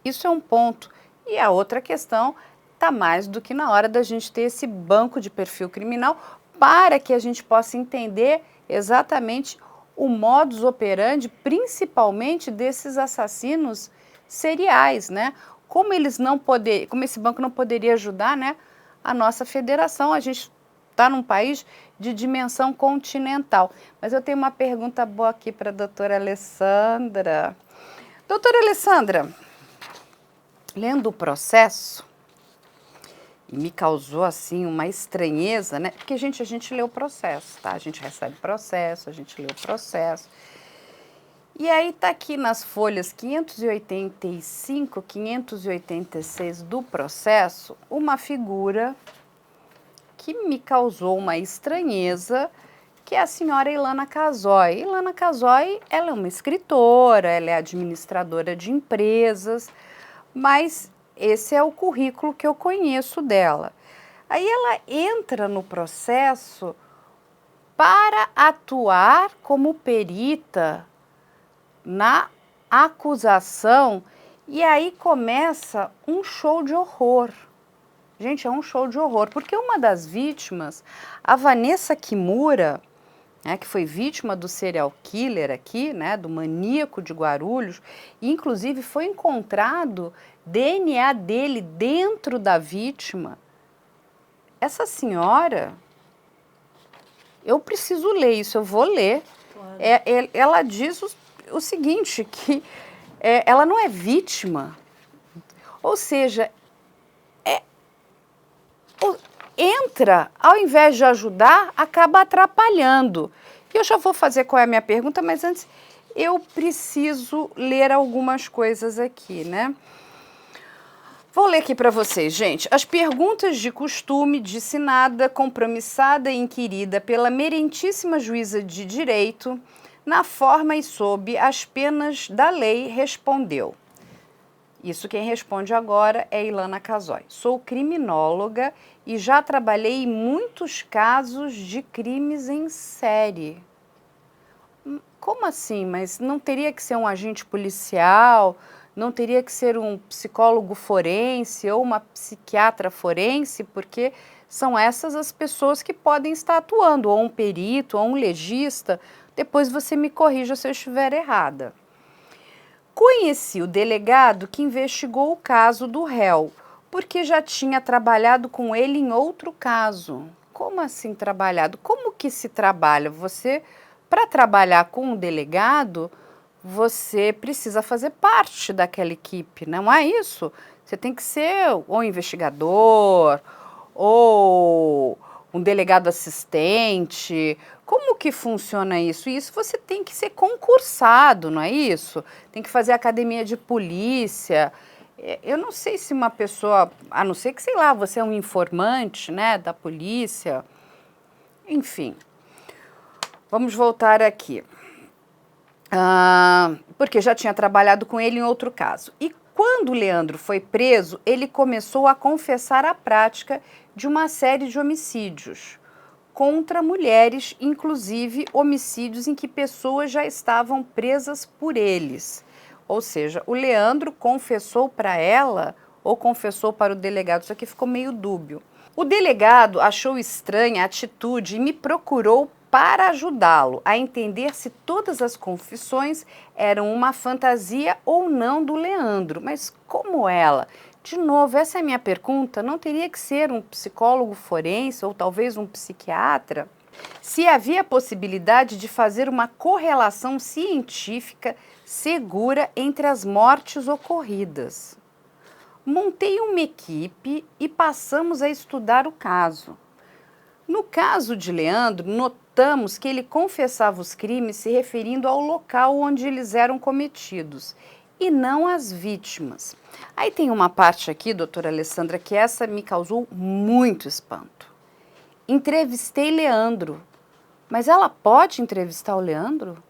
Isso é um ponto. E a outra questão está mais do que na hora da gente ter esse banco de perfil criminal para que a gente possa entender exatamente o modus operandi, principalmente desses assassinos seriais, né? Como esse banco não poderia ajudar, né, a nossa federação. A gente está num país de dimensão continental. Mas eu tenho uma pergunta boa aqui para a doutora Alessandra. Doutora Alessandra, lendo o processo, me causou assim uma estranheza, né? Porque a gente lê o processo, tá? A gente recebe o processo, a gente lê o processo. E aí tá aqui nas folhas 585, 586 do processo, uma figura que me causou uma estranheza, que é a senhora Ilana Casoy. Ilana Casoy, ela é uma escritora, ela é administradora de empresas, mas esse é o currículo que eu conheço dela. Aí ela entra no processo para atuar como perita na acusação, e aí começa um show de horror. Gente, é um show de horror, porque uma das vítimas, a Vanessa Kimura, né, que foi vítima do serial killer aqui, né, do maníaco de Guarulhos, e inclusive foi encontrado DNA dele dentro da vítima. Essa senhora, eu preciso ler isso, eu vou ler. Claro. Ela diz o seguinte, que ela não é vítima, ou seja, entra, ao invés de ajudar, acaba atrapalhando. E eu já vou fazer qual é a minha pergunta, mas antes eu preciso ler algumas coisas aqui, né? Vou ler aqui para vocês, gente. As perguntas de costume, disse nada, compromissada e inquirida pela merentíssima juíza de direito, na forma e sob as penas da lei, respondeu. Isso quem responde agora é Ilana Casoy. Sou criminóloga e já trabalhei em muitos casos de crimes em série. Como assim? Mas não teria que ser um agente policial? Não teria que ser um psicólogo forense ou uma psiquiatra forense? Porque são essas as pessoas que podem estar atuando, ou um perito, ou um legista. Depois você me corrija se eu estiver errada. Conheci o delegado que investigou o caso do réu, porque já tinha trabalhado com ele em outro caso. Como assim trabalhado? Como que se trabalha? Para trabalhar com um delegado, você precisa fazer parte daquela equipe, não é isso? Você tem que ser ou investigador, ou um delegado assistente. Como que funciona isso? Isso você tem que ser concursado, não é isso? Tem que fazer academia de polícia. Eu não sei se uma pessoa, a não ser que, sei lá, você é um informante, né, da polícia. Enfim, vamos voltar aqui. Porque já tinha trabalhado com ele em outro caso. E quando o Leandro foi preso, ele começou a confessar a prática de uma série de homicídios contra mulheres, inclusive homicídios em que pessoas já estavam presas por eles. Ou seja, o Leandro confessou para ela ou confessou para o delegado. Isso aqui ficou meio dúbio. O delegado achou estranha a atitude e me procurou para ajudá-lo a entender se todas as confissões eram uma fantasia ou não do Leandro. Mas como ela De novo, essa é a minha pergunta, não teria que ser um psicólogo forense ou talvez um psiquiatra? Se havia possibilidade de fazer uma correlação científica segura entre as mortes ocorridas. Montei uma equipe e passamos a estudar o caso. No caso de Leandro, notamos que ele confessava os crimes se referindo ao local onde eles eram cometidos e não às vítimas. Aí tem uma parte aqui, doutora Alessandra, que essa me causou muito espanto. Entrevistei Leandro. Mas ela pode entrevistar o Leandro?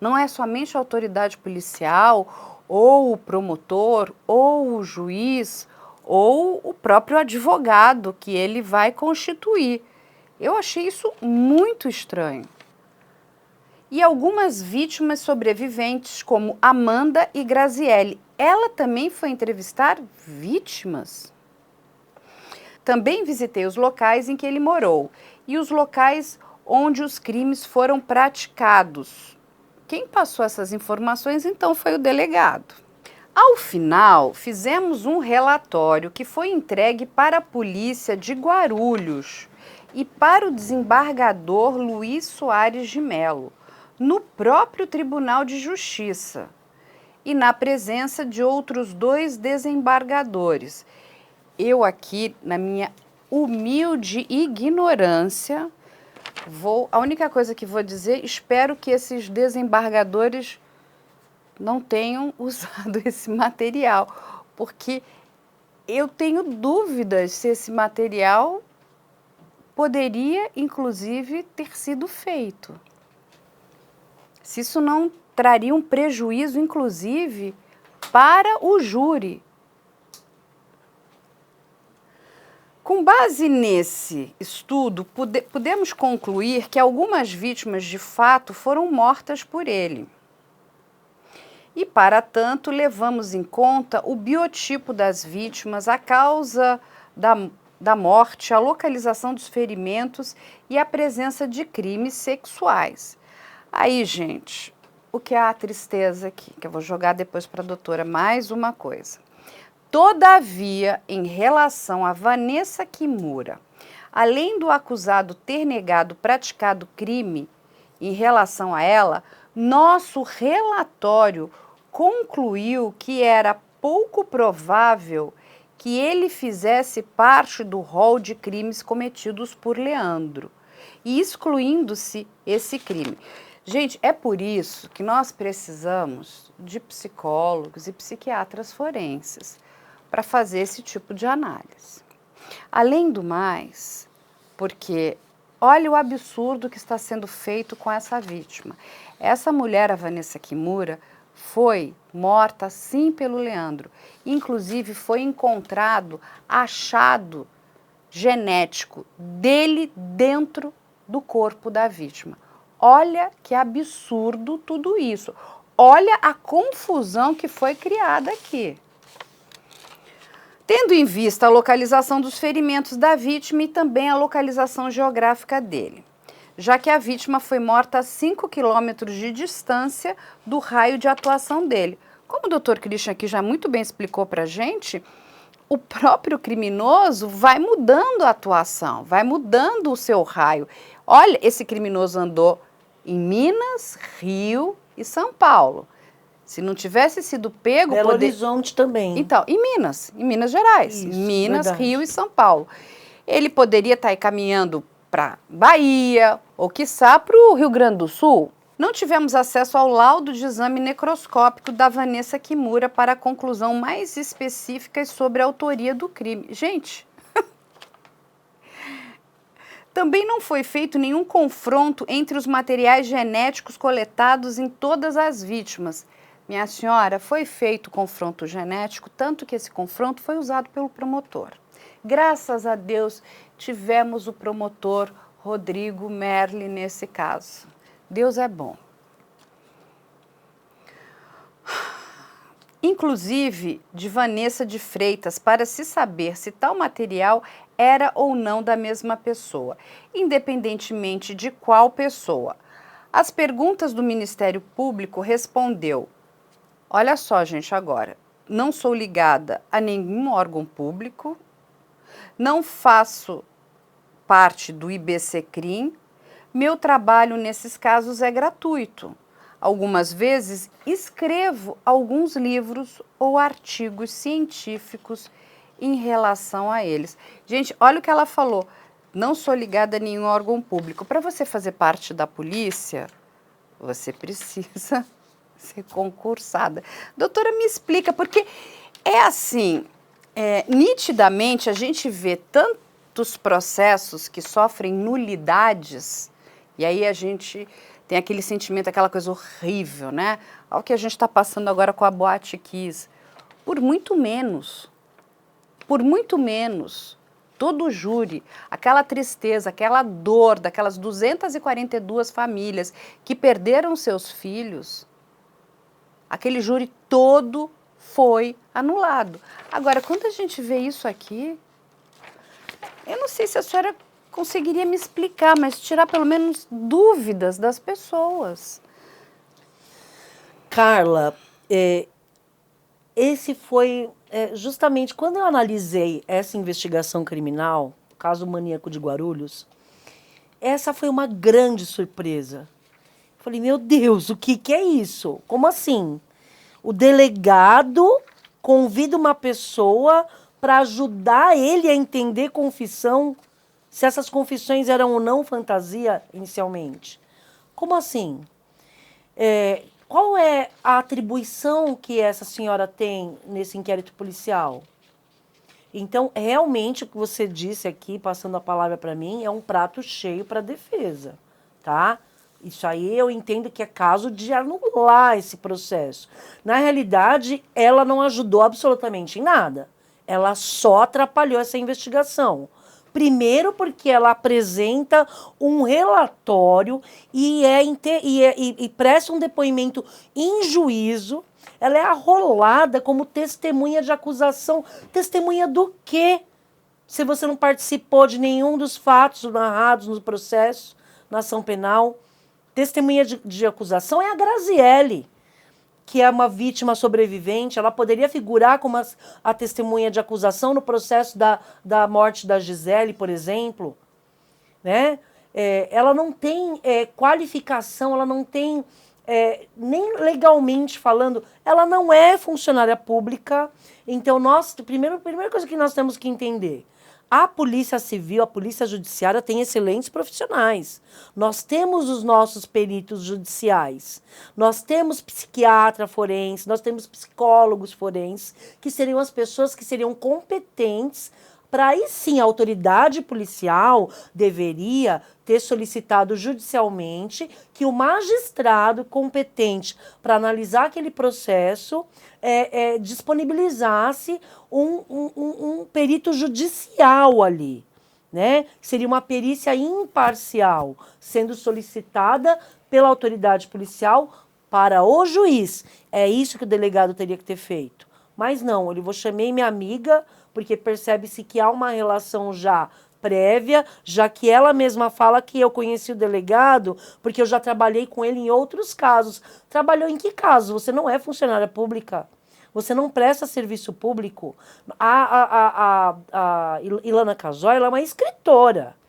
Não é somente a autoridade policial, ou o promotor, ou o juiz, ou o próprio advogado que ele vai constituir. Eu achei isso muito estranho. E algumas vítimas sobreviventes, como Amanda e Graziele, ela também foi entrevistar vítimas? Também visitei os locais em que ele morou e os locais onde os crimes foram praticados. Quem passou essas informações, então, foi o delegado. Ao final, fizemos um relatório que foi entregue para a polícia de Guarulhos e para o desembargador Luiz Soares de Mello, no próprio Tribunal de Justiça e na presença de outros 2 desembargadores. Eu aqui, na minha humilde ignorância, a única coisa que vou dizer, espero que esses desembargadores não tenham usado esse material, porque eu tenho dúvidas se esse material poderia, inclusive, ter sido feito. Se isso não traria um prejuízo, inclusive, para o júri. Com base nesse estudo, podemos concluir que algumas vítimas, de fato, foram mortas por ele. E, para tanto, levamos em conta o biotipo das vítimas, a causa da morte, a localização dos ferimentos e a presença de crimes sexuais. Aí, gente, o que é a tristeza aqui, que eu vou jogar depois para a doutora mais uma coisa. Todavia, em relação a Vanessa Kimura, além do acusado ter negado praticado crime em relação a ela, nosso relatório concluiu que era pouco provável que ele fizesse parte do rol de crimes cometidos por Leandro, e excluindo-se esse crime. Gente, é por isso que nós precisamos de psicólogos e psiquiatras forenses para fazer esse tipo de análise. Além do mais, porque olha o absurdo que está sendo feito com essa vítima. Essa mulher, a Vanessa Kimura, foi morta sim pelo Leandro. Inclusive foi encontrado achado genético dele dentro do corpo da vítima. Olha que absurdo tudo isso. Olha a confusão que foi criada aqui. Tendo em vista a localização dos ferimentos da vítima e também a localização geográfica dele, já que a vítima foi morta a 5 quilômetros de distância do raio de atuação dele. Como o Dr. Christian aqui já muito bem explicou para a gente, o próprio criminoso vai mudando a atuação, vai mudando o seu raio. Olha, esse criminoso andou em Minas, Rio e São Paulo. Se não tivesse sido pego... Belo Horizonte também. Então, em Minas Gerais. Isso, Minas, verdade. Rio e São Paulo. Ele poderia estar aí caminhando para Bahia ou, quiçá, para o Rio Grande do Sul. Não tivemos acesso ao laudo de exame necroscópico da Vanessa Kimura para a conclusão mais específica sobre a autoria do crime. Gente, também não foi feito nenhum confronto entre os materiais genéticos coletados em todas as vítimas. Minha senhora, foi feito confronto genético, tanto que esse confronto foi usado pelo promotor. Graças a Deus, tivemos o promotor Rodrigo Merli nesse caso. Deus é bom. Inclusive de Vanessa de Freitas, para se saber se tal material era ou não da mesma pessoa, independentemente de qual pessoa. As perguntas do Ministério Público respondeu. Olha só, gente, agora, não sou ligada a nenhum órgão público, não faço parte do IBCCRIM, meu trabalho nesses casos é gratuito. Algumas vezes escrevo alguns livros ou artigos científicos em relação a eles. Gente, olha o que ela falou. Não sou ligada a nenhum órgão público. Para você fazer parte da polícia, você precisa ser concursada. Doutora, me explica, porque é assim, nitidamente a gente vê tantos processos que sofrem nulidades, e aí a gente tem aquele sentimento, aquela coisa horrível, né? Olha o que a gente está passando agora com a Boate Kiss. Por muito menos, todo o júri, aquela tristeza, aquela dor daquelas 242 famílias que perderam seus filhos, aquele júri todo foi anulado. Agora, quando a gente vê isso aqui, eu não sei se a senhora conseguiria me explicar, mas tirar pelo menos dúvidas das pessoas. Carla, esse foi justamente quando eu analisei essa investigação criminal, o caso Maníaco de Guarulhos, essa foi uma grande surpresa. Falei, meu Deus, o que é isso? Como assim? O delegado convida uma pessoa para ajudar ele a entender confissão, se essas confissões eram ou não fantasia inicialmente. Como assim? Qual é a atribuição que essa senhora tem nesse inquérito policial? Então, realmente, o que você disse aqui, passando a palavra para mim, é um prato cheio para a defesa, tá? Isso aí eu entendo que é caso de anular esse processo. Na realidade, ela não ajudou absolutamente em nada. Ela só atrapalhou essa investigação. Primeiro porque ela apresenta um relatório e presta um depoimento em juízo. Ela é arrolada como testemunha de acusação. Testemunha do quê? Se você não participou de nenhum dos fatos narrados no processo, na ação penal. Testemunha de acusação é a Graziele, que é uma vítima sobrevivente. Ela poderia figurar como a testemunha de acusação no processo da morte da Gisele, por exemplo. Né? Ela não tem qualificação, ela não tem, nem legalmente falando, ela não é funcionária pública. Então, a primeira coisa que nós temos que entender, a Polícia Civil, a Polícia Judiciária tem excelentes profissionais. Nós temos os nossos peritos judiciais. Nós temos psiquiatra forense, nós temos psicólogos forenses, que seriam as pessoas que seriam competentes para aí sim a autoridade policial deveria ter solicitado judicialmente que o magistrado competente para analisar aquele processo disponibilizasse um perito judicial ali, né? Seria uma perícia imparcial, sendo solicitada pela autoridade policial para o juiz. É isso que o delegado teria que ter feito. Mas não, eu chamei minha amiga, porque percebe-se que há uma relação já prévia, já que ela mesma fala que eu conheci o delegado, porque eu já trabalhei com ele em outros casos. Trabalhou em que caso? Você não é funcionária pública. Você não presta serviço público. A Ilana Casoy, ela é uma escritora.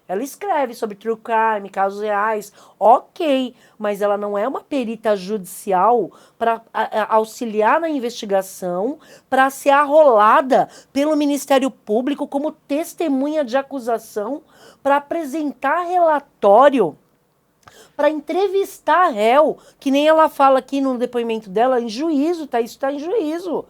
Ela escreve sobre true crime, casos reais, ok, mas ela não é uma perita judicial para auxiliar na investigação, para ser arrolada pelo Ministério Público como testemunha de acusação, para apresentar relatório, para entrevistar réu, que nem ela fala aqui no depoimento dela, em juízo, tá? Isso está em juízo.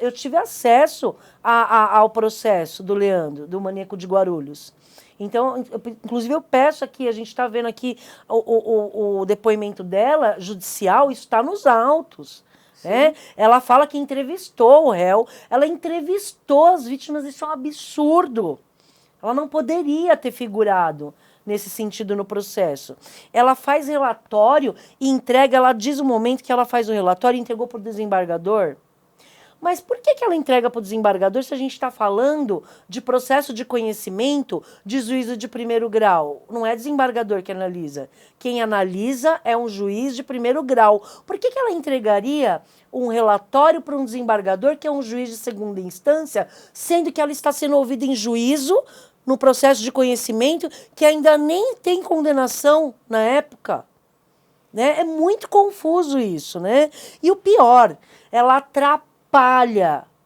Eu tive acesso ao processo do Leandro, do Maníaco de Guarulhos. Então, inclusive eu peço aqui, a gente está vendo aqui o depoimento dela, judicial, isso está nos autos. Né? Ela fala que entrevistou o réu, ela entrevistou as vítimas, isso é um absurdo. Ela não poderia ter figurado nesse sentido no processo. Ela faz relatório e entrega, ela diz o momento que ela faz o relatório e entregou para o desembargador. Mas por que ela entrega para o desembargador se a gente está falando de processo de conhecimento de juízo de primeiro grau? Não é desembargador que analisa. Quem analisa é um juiz de primeiro grau. Por que ela entregaria um relatório para um desembargador que é um juiz de segunda instância, sendo que ela está sendo ouvida em juízo no processo de conhecimento que ainda nem tem condenação na época? Né? É muito confuso isso, né? E o pior, ela atrapalha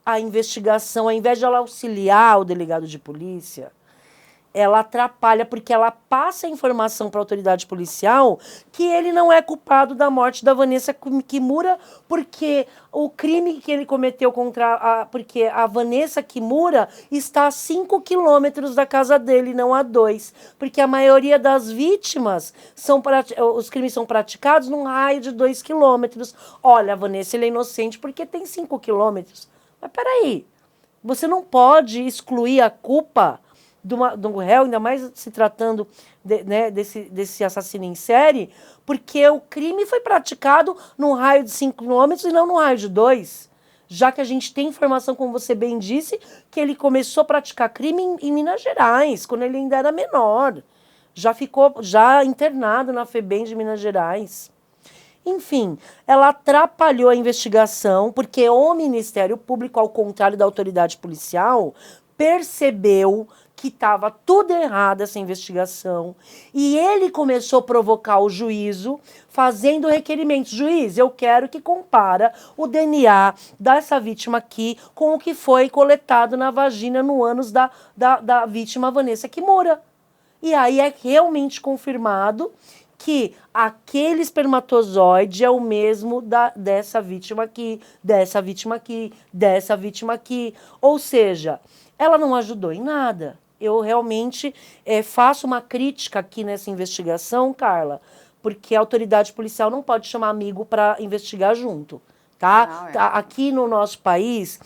a investigação, ao invés de ela auxiliar o delegado de polícia, ela atrapalha porque ela passa a informação para a autoridade policial que ele não é culpado da morte da Vanessa Kimura, porque o crime que ele cometeu porque a Vanessa Kimura está a 5 quilômetros da casa dele, não a 2. Porque a maioria das vítimas, os crimes são praticados num raio de 2 quilômetros. Olha, a Vanessa ele é inocente porque tem 5 quilômetros. Mas peraí, você não pode excluir a culpa do réu, ainda mais se tratando desse assassino em série, porque o crime foi praticado num raio de 5 quilômetros e não num raio de 2. Já que a gente tem informação, como você bem disse, que ele começou a praticar crime em Minas Gerais, quando ele ainda era menor. Já ficou internado na FEBEM de Minas Gerais. Enfim, ela atrapalhou a investigação, porque o Ministério Público, ao contrário da autoridade policial, percebeu que estava tudo errado essa investigação, e ele começou a provocar o juízo, fazendo requerimentos. Juiz, eu quero que compara o DNA dessa vítima aqui com o que foi coletado na vagina no ânus da vítima Vanessa Kimura. E aí é realmente confirmado que aquele espermatozoide é o mesmo dessa vítima aqui, dessa vítima aqui, dessa vítima aqui. Ou seja, ela não ajudou em nada. Eu realmente faço uma crítica aqui nessa investigação, Carla, porque a autoridade policial não pode chamar amigo para investigar junto, tá? Não, aqui no nosso país,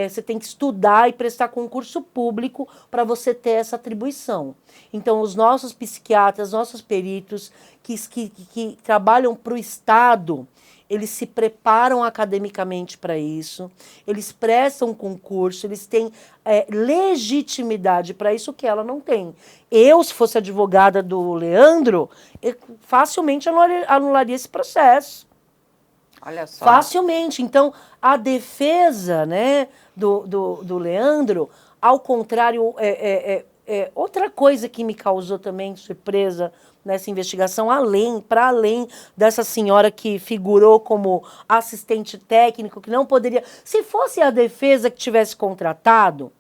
você tem que estudar e prestar concurso público para você ter essa atribuição. Então, os nossos psiquiatras, nossos peritos que trabalham para o Estado, eles se preparam academicamente para isso, eles prestam concurso, eles têm legitimidade para isso que ela não tem. Eu, se fosse advogada do Leandro, facilmente anularia esse processo. Olha só. Facilmente. Então, a defesa, né, do Leandro, ao contrário, outra coisa que me causou também surpresa nessa investigação, para além dessa senhora que figurou como assistente técnico, que não poderia... Se fosse a defesa que tivesse contratado,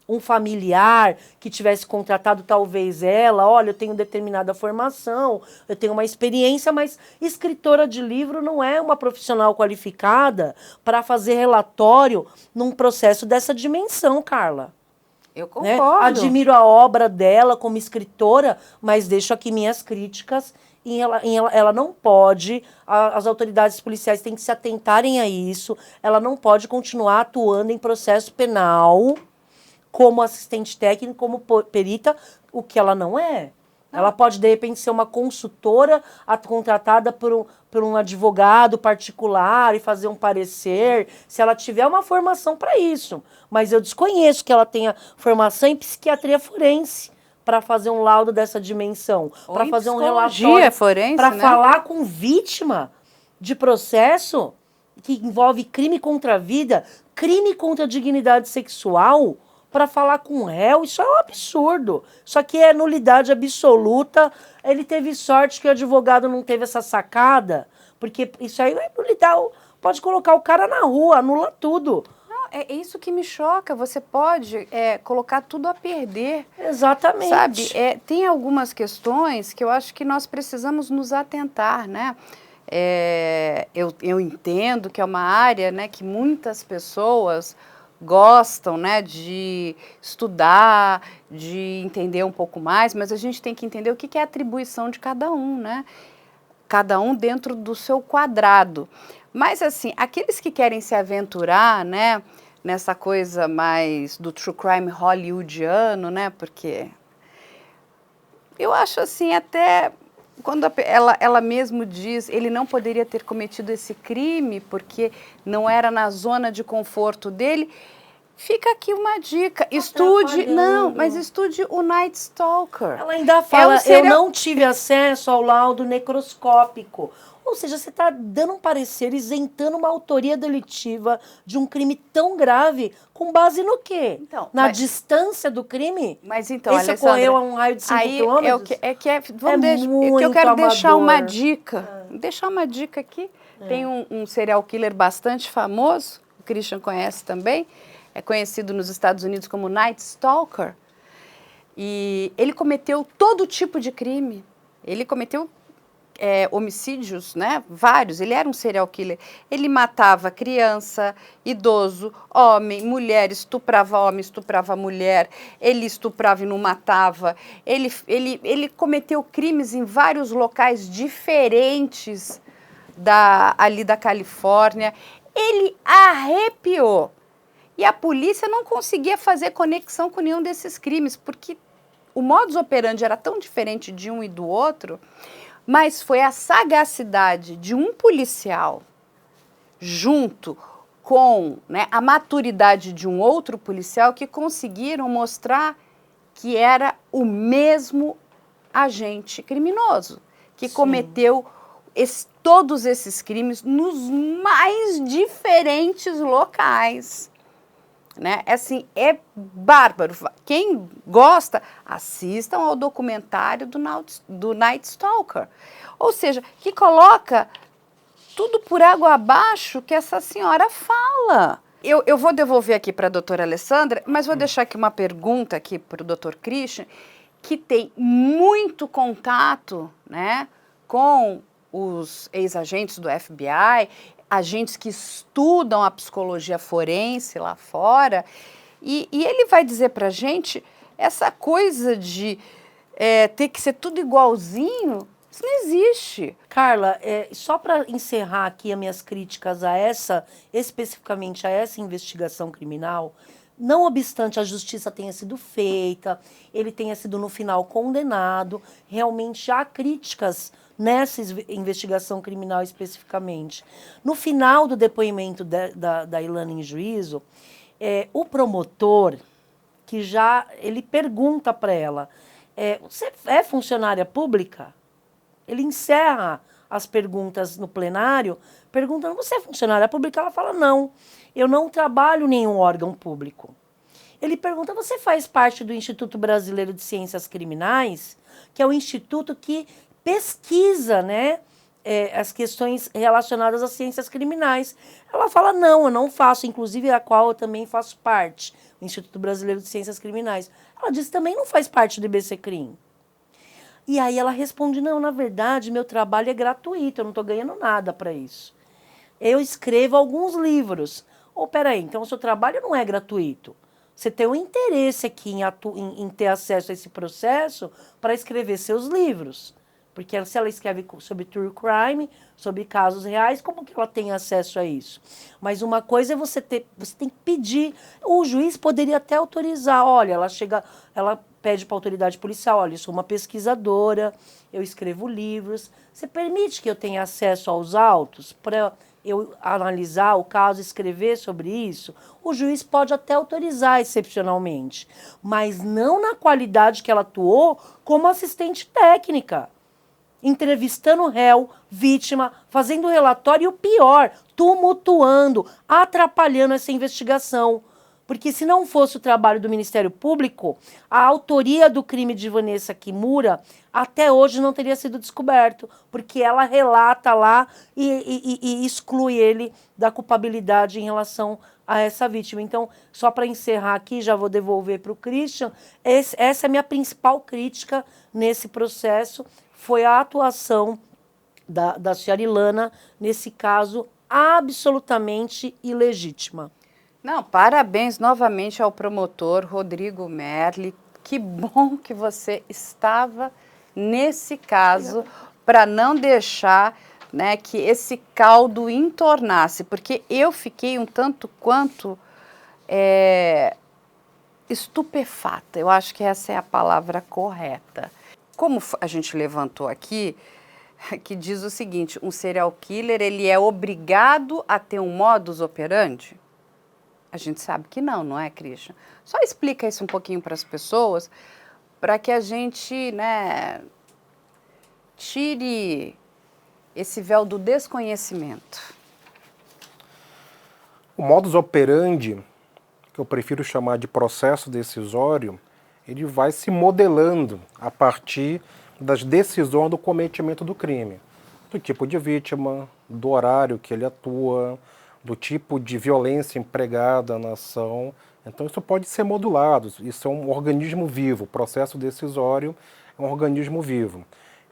um familiar que tivesse contratado talvez ela, olha, eu tenho determinada formação, eu tenho uma experiência, mas escritora de livro não é uma profissional qualificada para fazer relatório num processo dessa dimensão, Carla. Eu concordo. Né? Admiro a obra dela como escritora, mas deixo aqui minhas críticas. Ela não pode, as autoridades policiais têm que se atentarem a isso, ela não pode continuar atuando em processo penal como assistente técnico, como perita, o que ela não é. Ela pode, de repente, ser uma consultora contratada por um advogado particular e fazer um parecer, se ela tiver uma formação para isso. Mas eu desconheço que ela tenha formação em psiquiatria forense para fazer um laudo dessa dimensão, para fazer um relatório, para falar com vítima de processo que envolve crime contra a vida, crime contra a dignidade sexual, para falar com o réu. Isso é um absurdo. Isso aqui é nulidade absoluta. Ele teve sorte que o advogado não teve essa sacada, porque isso aí é nulidade. Pode colocar o cara na rua, anula tudo. Não, é isso que me choca. Você pode colocar tudo a perder. Exatamente. Sabe, tem algumas questões que eu acho que nós precisamos nos atentar, né? Eu entendo que é uma área, né, que muitas pessoas gostam, né, de estudar, de entender um pouco mais, mas a gente tem que entender o que é a atribuição de cada um, né? Cada um dentro do seu quadrado. Mas, assim, aqueles que querem se aventurar, né, nessa coisa mais do true crime hollywoodiano, né, porque eu acho, assim, até quando ela mesmo diz, ele não poderia ter cometido esse crime porque não era na zona de conforto dele, fica aqui uma dica, estude, não, mas estude o Night Stalker. Ela ainda fala, serial- eu não tive acesso ao laudo necroscópico. Ou seja, você está dando um parecer isentando uma autoria delitiva de um crime tão grave, com base no quê? Então, Na distância do crime? Mas então, Esse Alessandra, ocorreu a um raio de 5 aí quilômetros? eu quero muito deixar uma amador. dica. Deixar uma dica aqui. Tem um serial killer bastante famoso, o Christian conhece também, é conhecido nos Estados Unidos como Night Stalker. E ele cometeu todo tipo de crime. Ele cometeu homicídios, né? Vários. Ele era um serial killer. Ele matava criança, idoso, homem, mulher, estuprava homem, estuprava mulher. Ele estuprava e não matava. Ele cometeu crimes em vários locais diferentes ali da Califórnia. Ele arrepiou. E a polícia não conseguia fazer conexão com nenhum desses crimes, porque o modus operandi era tão diferente de um e do outro. Mas foi a sagacidade de um policial junto com, né, a maturidade de um outro policial que conseguiram mostrar que era o mesmo agente criminoso que cometeu todos esses crimes nos mais diferentes locais. Né? Assim, é bárbaro. Quem gosta, assistam ao documentário do Night Stalker. Ou seja, que coloca tudo por água abaixo que essa senhora fala. Eu vou devolver aqui para a doutora Alessandra, mas vou deixar aqui uma pergunta aqui para o doutor Christian, que tem muito contato, né, com os ex-agentes do FBI, agentes que estudam a psicologia forense lá fora, e ele vai dizer para a gente essa coisa de ter que ser tudo igualzinho, isso não existe. Carla, só para encerrar aqui as minhas críticas especificamente a essa investigação criminal, não obstante a justiça tenha sido feita, ele tenha sido no final condenado, realmente há críticas nessa investigação criminal especificamente. No final do depoimento da Ilana em juízo, o promotor, ele pergunta para ela, você é funcionária pública? Ele encerra as perguntas no plenário, perguntando, você é funcionária pública? Ela fala, não, eu não trabalho em nenhum órgão público. Ele pergunta, você faz parte do Instituto Brasileiro de Ciências Criminais, que é o instituto que pesquisa, né, as questões relacionadas às ciências criminais. Ela fala, não, eu não faço, inclusive a qual eu também faço parte, o Instituto Brasileiro de Ciências Criminais. Ela diz, também não faz parte do IBCCRIM. E aí ela responde, não, na verdade, meu trabalho é gratuito, eu não estou ganhando nada para isso. Eu escrevo alguns livros. Peraí, então o seu trabalho não é gratuito. Você tem um interesse aqui em ter acesso a esse processo para escrever seus livros. Porque se ela escreve sobre true crime, sobre casos reais, como que ela tem acesso a isso? Mas uma coisa é você tem que pedir. O juiz poderia até autorizar. Olha, ela pede para a autoridade policial, olha, eu sou uma pesquisadora, eu escrevo livros. Você permite que eu tenha acesso aos autos para eu analisar o caso, escrever sobre isso? O juiz pode até autorizar excepcionalmente, mas não na qualidade que ela atuou como assistente técnica. Entrevistando o réu, vítima, fazendo relatório e o pior, tumultuando, atrapalhando essa investigação. Porque se não fosse o trabalho do Ministério Público, a autoria do crime de Vanessa Kimura até hoje não teria sido descoberto, porque ela relata lá e exclui ele da culpabilidade em relação a essa vítima. Então, só para encerrar aqui, já vou devolver para o Christian, essa é a minha principal crítica nesse processo, foi a atuação da senhora Ilana nesse caso absolutamente ilegítima. Não, parabéns novamente ao promotor Rodrigo Merli. Que bom que você estava nesse caso para não deixar, né, que esse caldo entornasse, porque eu fiquei um tanto quanto estupefata. Eu acho que essa é a palavra correta. como a gente levantou aqui, que diz o seguinte, um serial killer, ele é obrigado a ter um modus operandi? A gente sabe que não é, Christian? Só explica isso um pouquinho para as pessoas, para que a gente, né, tire esse véu do desconhecimento. O modus operandi, que eu prefiro chamar de processo decisório, ele vai se modelando a partir das decisões do cometimento do crime. Do tipo de vítima, do horário que ele atua, do tipo de violência empregada na ação. Então isso pode ser modulado, isso é um organismo vivo, o processo decisório é um organismo vivo.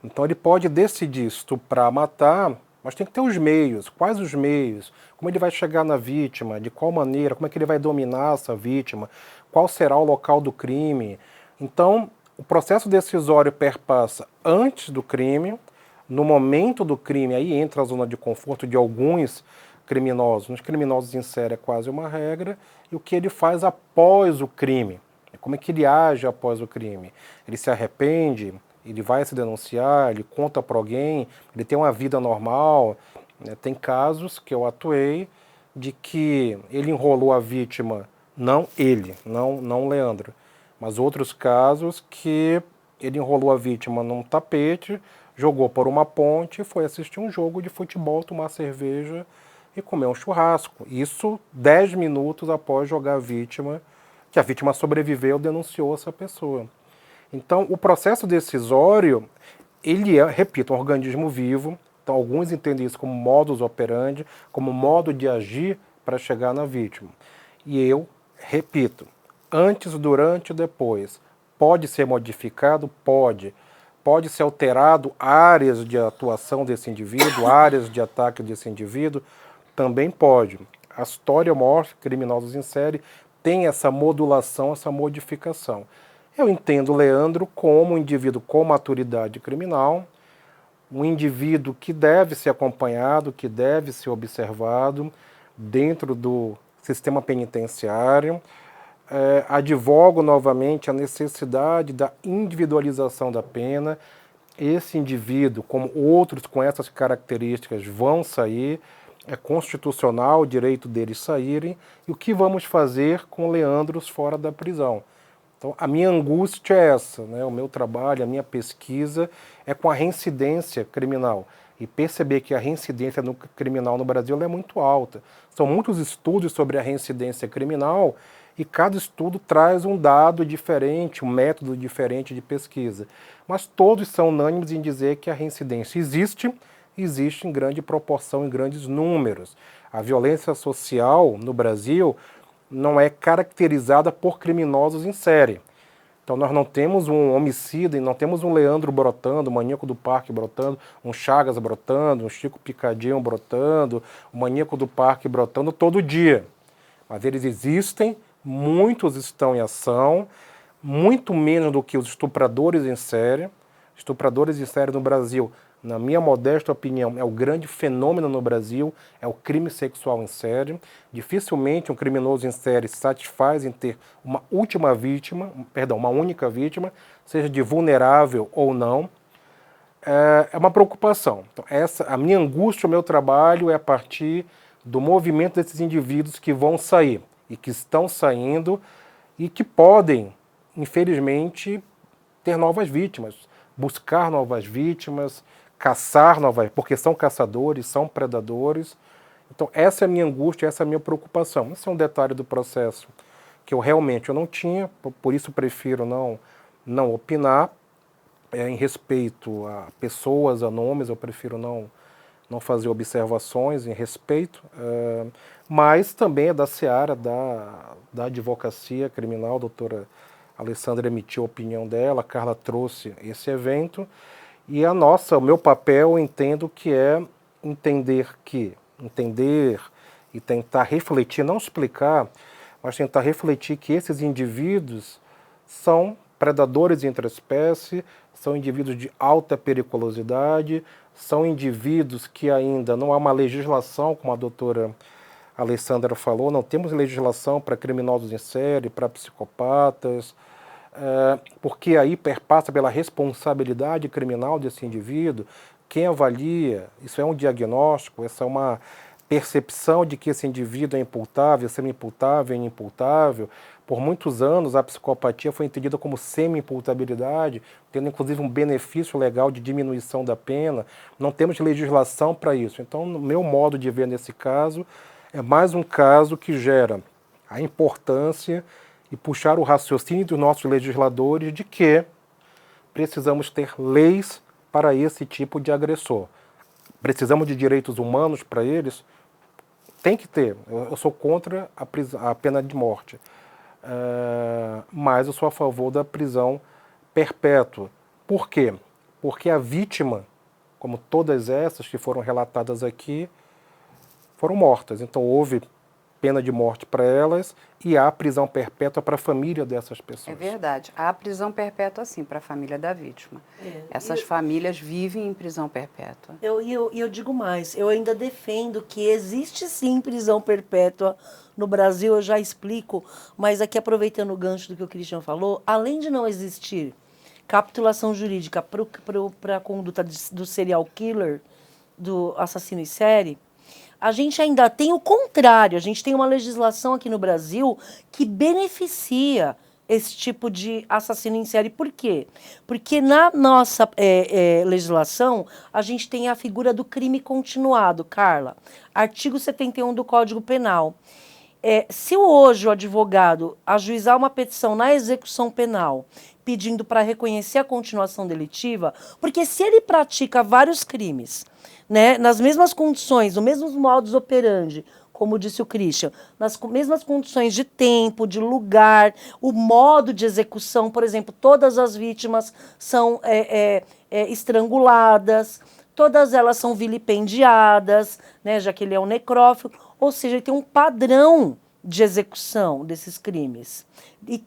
Então ele pode decidir estuprar, matar, mas tem que ter os meios. Quais os meios? Como ele vai chegar na vítima? De qual maneira? Como é que ele vai dominar essa vítima? Qual será o local do crime? Então, o processo decisório perpassa antes do crime, no momento do crime, aí entra a zona de conforto de alguns criminosos. Nos criminosos em série é quase uma regra. E o que ele faz após o crime? Como é que ele age após o crime? Ele se arrepende? Ele vai se denunciar, ele conta para alguém, ele tem uma vida normal. Tem casos que eu atuei de que ele enrolou a vítima, não ele, não Leandro, mas outros casos que ele enrolou a vítima num tapete, jogou por uma ponte, foi assistir um jogo de futebol, tomar cerveja e comer um churrasco. Isso 10 minutos após jogar a vítima, que a vítima sobreviveu, denunciou essa pessoa. Então, o processo decisório, ele é, repito, um organismo vivo. Então, alguns entendem isso como modus operandi, como modo de agir para chegar na vítima. E eu, repito, antes, durante e depois. Pode ser modificado? Pode. Pode ser alterado áreas de atuação desse indivíduo, áreas de ataque desse indivíduo? Também pode. A história mostra que criminosos em série tem essa modulação, essa modificação. Eu entendo o Leandro como um indivíduo com maturidade criminal, um indivíduo que deve ser acompanhado, que deve ser observado dentro do sistema penitenciário. Advogo novamente a necessidade da individualização da pena. Esse indivíduo, como outros com essas características, vão sair. É constitucional o direito deles saírem. E o que vamos fazer com Leandros fora da prisão? Então, a minha angústia é essa, né? O meu trabalho, a minha pesquisa é com a reincidência criminal. E perceber que a reincidência criminal no Brasil é muito alta. São muitos estudos sobre a reincidência criminal e cada estudo traz um dado diferente, um método diferente de pesquisa. Mas todos são unânimes em dizer que a reincidência existe em grande proporção, em grandes números. A violência social no Brasil não é caracterizada por criminosos em série. Então nós não temos um homicida, não temos um Leandro brotando, um maníaco do parque brotando, um Chagas brotando, um Chico Picadinho brotando, um maníaco do parque brotando todo dia. Mas eles existem, muitos estão em ação, muito menos do que os estupradores em série. Estupradores em série no Brasil, na minha modesta opinião, é o grande fenômeno no Brasil, é o crime sexual em série. Dificilmente um criminoso em série se satisfaz em ter uma única vítima, seja de vulnerável ou não. É uma preocupação. Então, a minha angústia, o meu trabalho é a partir do movimento desses indivíduos que vão sair e que estão saindo e que podem, infelizmente, ter novas vítimas, buscar novas vítimas, caçar novas, porque são caçadores, são predadores. Então essa é a minha angústia, essa é a minha preocupação. Esse é um detalhe do processo que eu não tinha, por isso prefiro não opinar. Em respeito a pessoas, a nomes, eu prefiro não fazer observações em respeito, mas também é da seara da advocacia criminal. A doutora Alessandra emitiu a opinião dela, a Carla trouxe esse evento. E o meu papel, eu entendo que é entender e tentar refletir, não explicar, mas tentar refletir que esses indivíduos são predadores entre espécies, são indivíduos de alta periculosidade, são indivíduos que ainda não há uma legislação, como a doutora Alessandra falou, não temos legislação para criminosos em série, para psicopatas. porque aí perpassa pela responsabilidade criminal desse indivíduo. Quem avalia, isso é um diagnóstico, essa é uma percepção de que esse indivíduo é imputável, semi-imputável, inimputável. Por muitos anos, a psicopatia foi entendida como semi-imputabilidade, tendo inclusive um benefício legal de diminuição da pena. Não temos legislação para isso. Então, no meu modo de ver nesse caso, é mais um caso que gera a importância e puxar o raciocínio dos nossos legisladores de que precisamos ter leis para esse tipo de agressor. Precisamos de direitos humanos para eles? Tem que ter. Eu sou contra a pena de morte. Mas eu sou a favor da prisão perpétua. Por quê? Porque a vítima, como todas essas que foram relatadas aqui, foram mortas. Então houve pena de morte para elas e há prisão perpétua para a família dessas pessoas. É verdade. Há prisão perpétua, sim, para a família da vítima. Essas famílias vivem em prisão perpétua. Eu digo mais, eu ainda defendo que existe sim prisão perpétua no Brasil, eu já explico, mas aqui aproveitando o gancho do que o Christian falou, além de não existir capitulação jurídica para a conduta do serial killer, do assassino em série, a gente ainda tem o contrário. A gente tem uma legislação aqui no Brasil que beneficia esse tipo de assassino em série. Por quê? Porque na nossa legislação, a gente tem a figura do crime continuado, Carla. Artigo 71 do Código Penal. Se hoje o advogado ajuizar uma petição na execução penal pedindo para reconhecer a continuação delitiva, porque se ele pratica vários crimes, né, nas mesmas condições, nos mesmos modus operandi, como disse o Christian, nas mesmas condições de tempo, de lugar, o modo de execução, por exemplo, todas as vítimas são estranguladas, todas elas são vilipendiadas, né, já que ele é um necrófilo, ou seja, ele tem um padrão de execução desses crimes. E,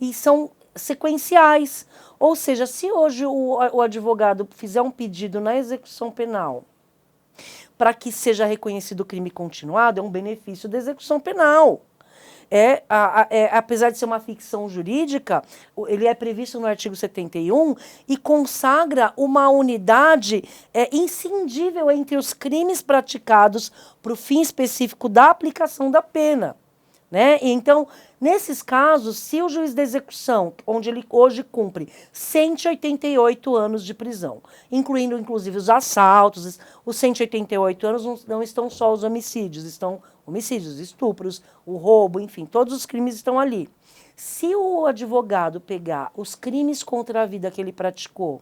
e são sequenciais. Ou seja, se hoje o advogado fizer um pedido na execução penal para que seja reconhecido o crime continuado, é um benefício da execução penal. Apesar de ser uma ficção jurídica, ele é previsto no artigo 71 e consagra uma unidade inscindível entre os crimes praticados para o fim específico da aplicação da pena. Né? Então, nesses casos, se o juiz da execução, onde ele hoje cumpre 188 anos de prisão, incluindo inclusive os assaltos, os 188 anos não estão só os homicídios, estão homicídios, estupros, o roubo, enfim, todos os crimes estão ali. Se o advogado pegar os crimes contra a vida que ele praticou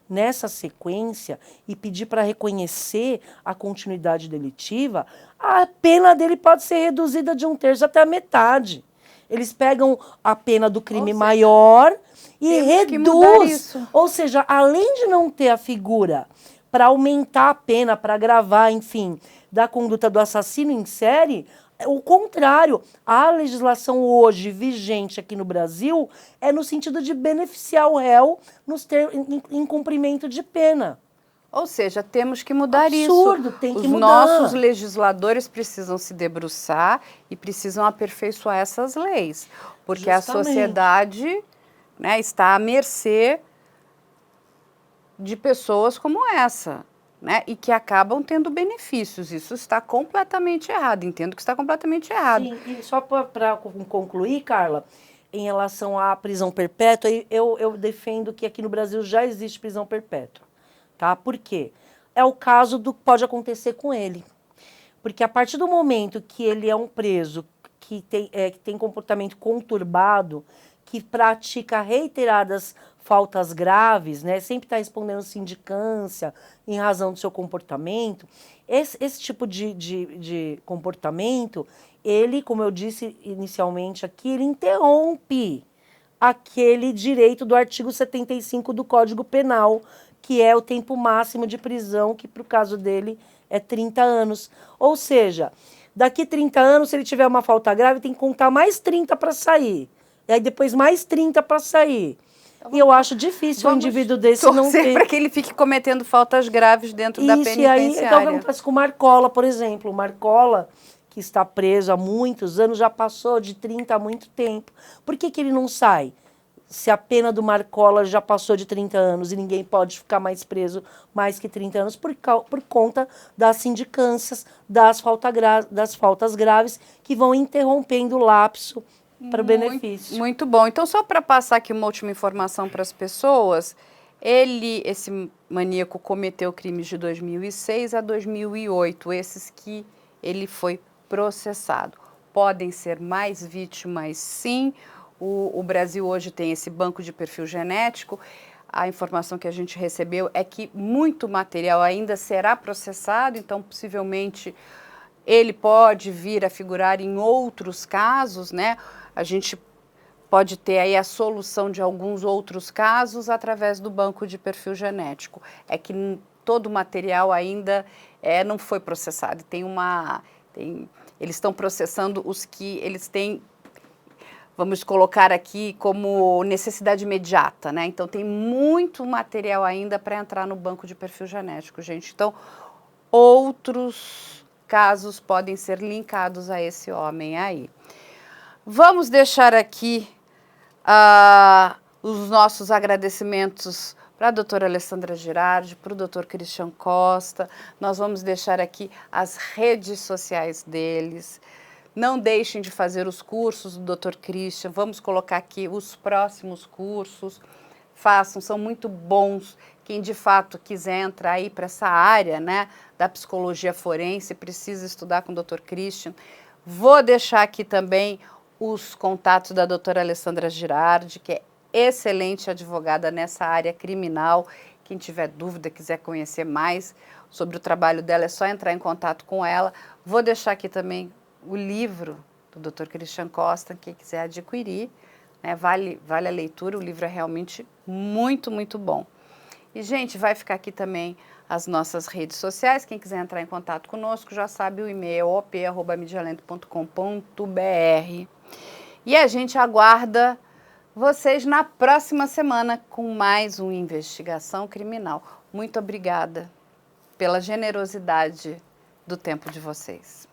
nessa sequência e pedir para reconhecer a continuidade delitiva, a pena dele pode ser reduzida de 1/3 até a metade. Eles pegam a pena do crime maior e reduz. Ou seja, além de não ter a figura para aumentar a pena, para agravar, enfim, da conduta do assassino em série, o contrário, a legislação hoje vigente aqui no Brasil é no sentido de beneficiar o réu em cumprimento de pena. Ou seja, temos que mudar Absurdo, isso. Tem que Os mudar. nossos legisladores precisam se debruçar e precisam aperfeiçoar essas leis. Porque Justamente. a sociedade, né, está à mercê de pessoas como essa. Né, e que acabam tendo benefícios. Isso está completamente errado. Entendo que está completamente errado. Sim, e só para concluir, Carla, em relação à prisão perpétua, eu defendo que aqui no Brasil já existe prisão perpétua. Tá? Por quê? É o caso do que pode acontecer com ele. Porque a partir do momento que ele é um preso que tem comportamento conturbado, que pratica reiteradas faltas graves, né, sempre está respondendo sindicância em razão do seu comportamento, esse tipo de comportamento, ele, como eu disse inicialmente aqui, ele interrompe aquele direito do artigo 75 do Código Penal, que é o tempo máximo de prisão, que para o caso dele é 30 anos. Ou seja, daqui 30 anos, se ele tiver uma falta grave, tem que contar mais 30 para sair. E aí depois mais 30 para sair. E eu acho difícil um indivíduo desse não ter... para que ele fique cometendo faltas graves dentro da penitenciária. Isso, e aí, então, o que acontece com o Marcola, por exemplo. O Marcola, que está preso há muitos anos, já passou de 30 há muito tempo. Por que ele não sai? se a pena do Marcola já passou de 30 anos e ninguém pode ficar mais preso mais que 30 anos por conta das sindicâncias, das faltas graves que vão interrompendo o lapso para benefício. Muito bom. Então, só para passar aqui uma última informação para as pessoas, esse maníaco cometeu crimes de 2006 a 2008, esses que ele foi processado. Podem ser mais vítimas, sim. O Brasil hoje tem esse banco de perfil genético. A informação que a gente recebeu é que muito material ainda será processado, então possivelmente ele pode vir a figurar em outros casos, né? A gente pode ter aí a solução de alguns outros casos através do banco de perfil genético. É que todo o material ainda não foi processado. Eles estão processando os que eles têm, vamos colocar aqui como necessidade imediata, né? Então tem muito material ainda para entrar no banco de perfil genético, gente. Então, outros casos podem ser linkados a esse homem aí. Vamos deixar aqui os nossos agradecimentos para a doutora Alessandra Girardi, para o doutor Christian Costa. Nós vamos deixar aqui as redes sociais deles. Não deixem de fazer os cursos do Dr. Christian. Vamos colocar aqui os próximos cursos. Façam, são muito bons. Quem de fato quiser entrar aí para essa área, né, da psicologia forense, precisa estudar com o Dr. Christian. Vou deixar aqui também os contatos da doutora Alessandra Girardi, que é excelente advogada nessa área criminal. Quem tiver dúvida, quiser conhecer mais sobre o trabalho dela, é só entrar em contato com ela. Vou deixar aqui também o livro do Dr. Christian Costa, quem quiser adquirir, né, vale a leitura, o livro é realmente muito, muito bom. E, gente, vai ficar aqui também as nossas redes sociais. Quem quiser entrar em contato conosco já sabe o e-mail op@medialento.com.br. E a gente aguarda vocês na próxima semana com mais uma investigação criminal. Muito obrigada pela generosidade do tempo de vocês.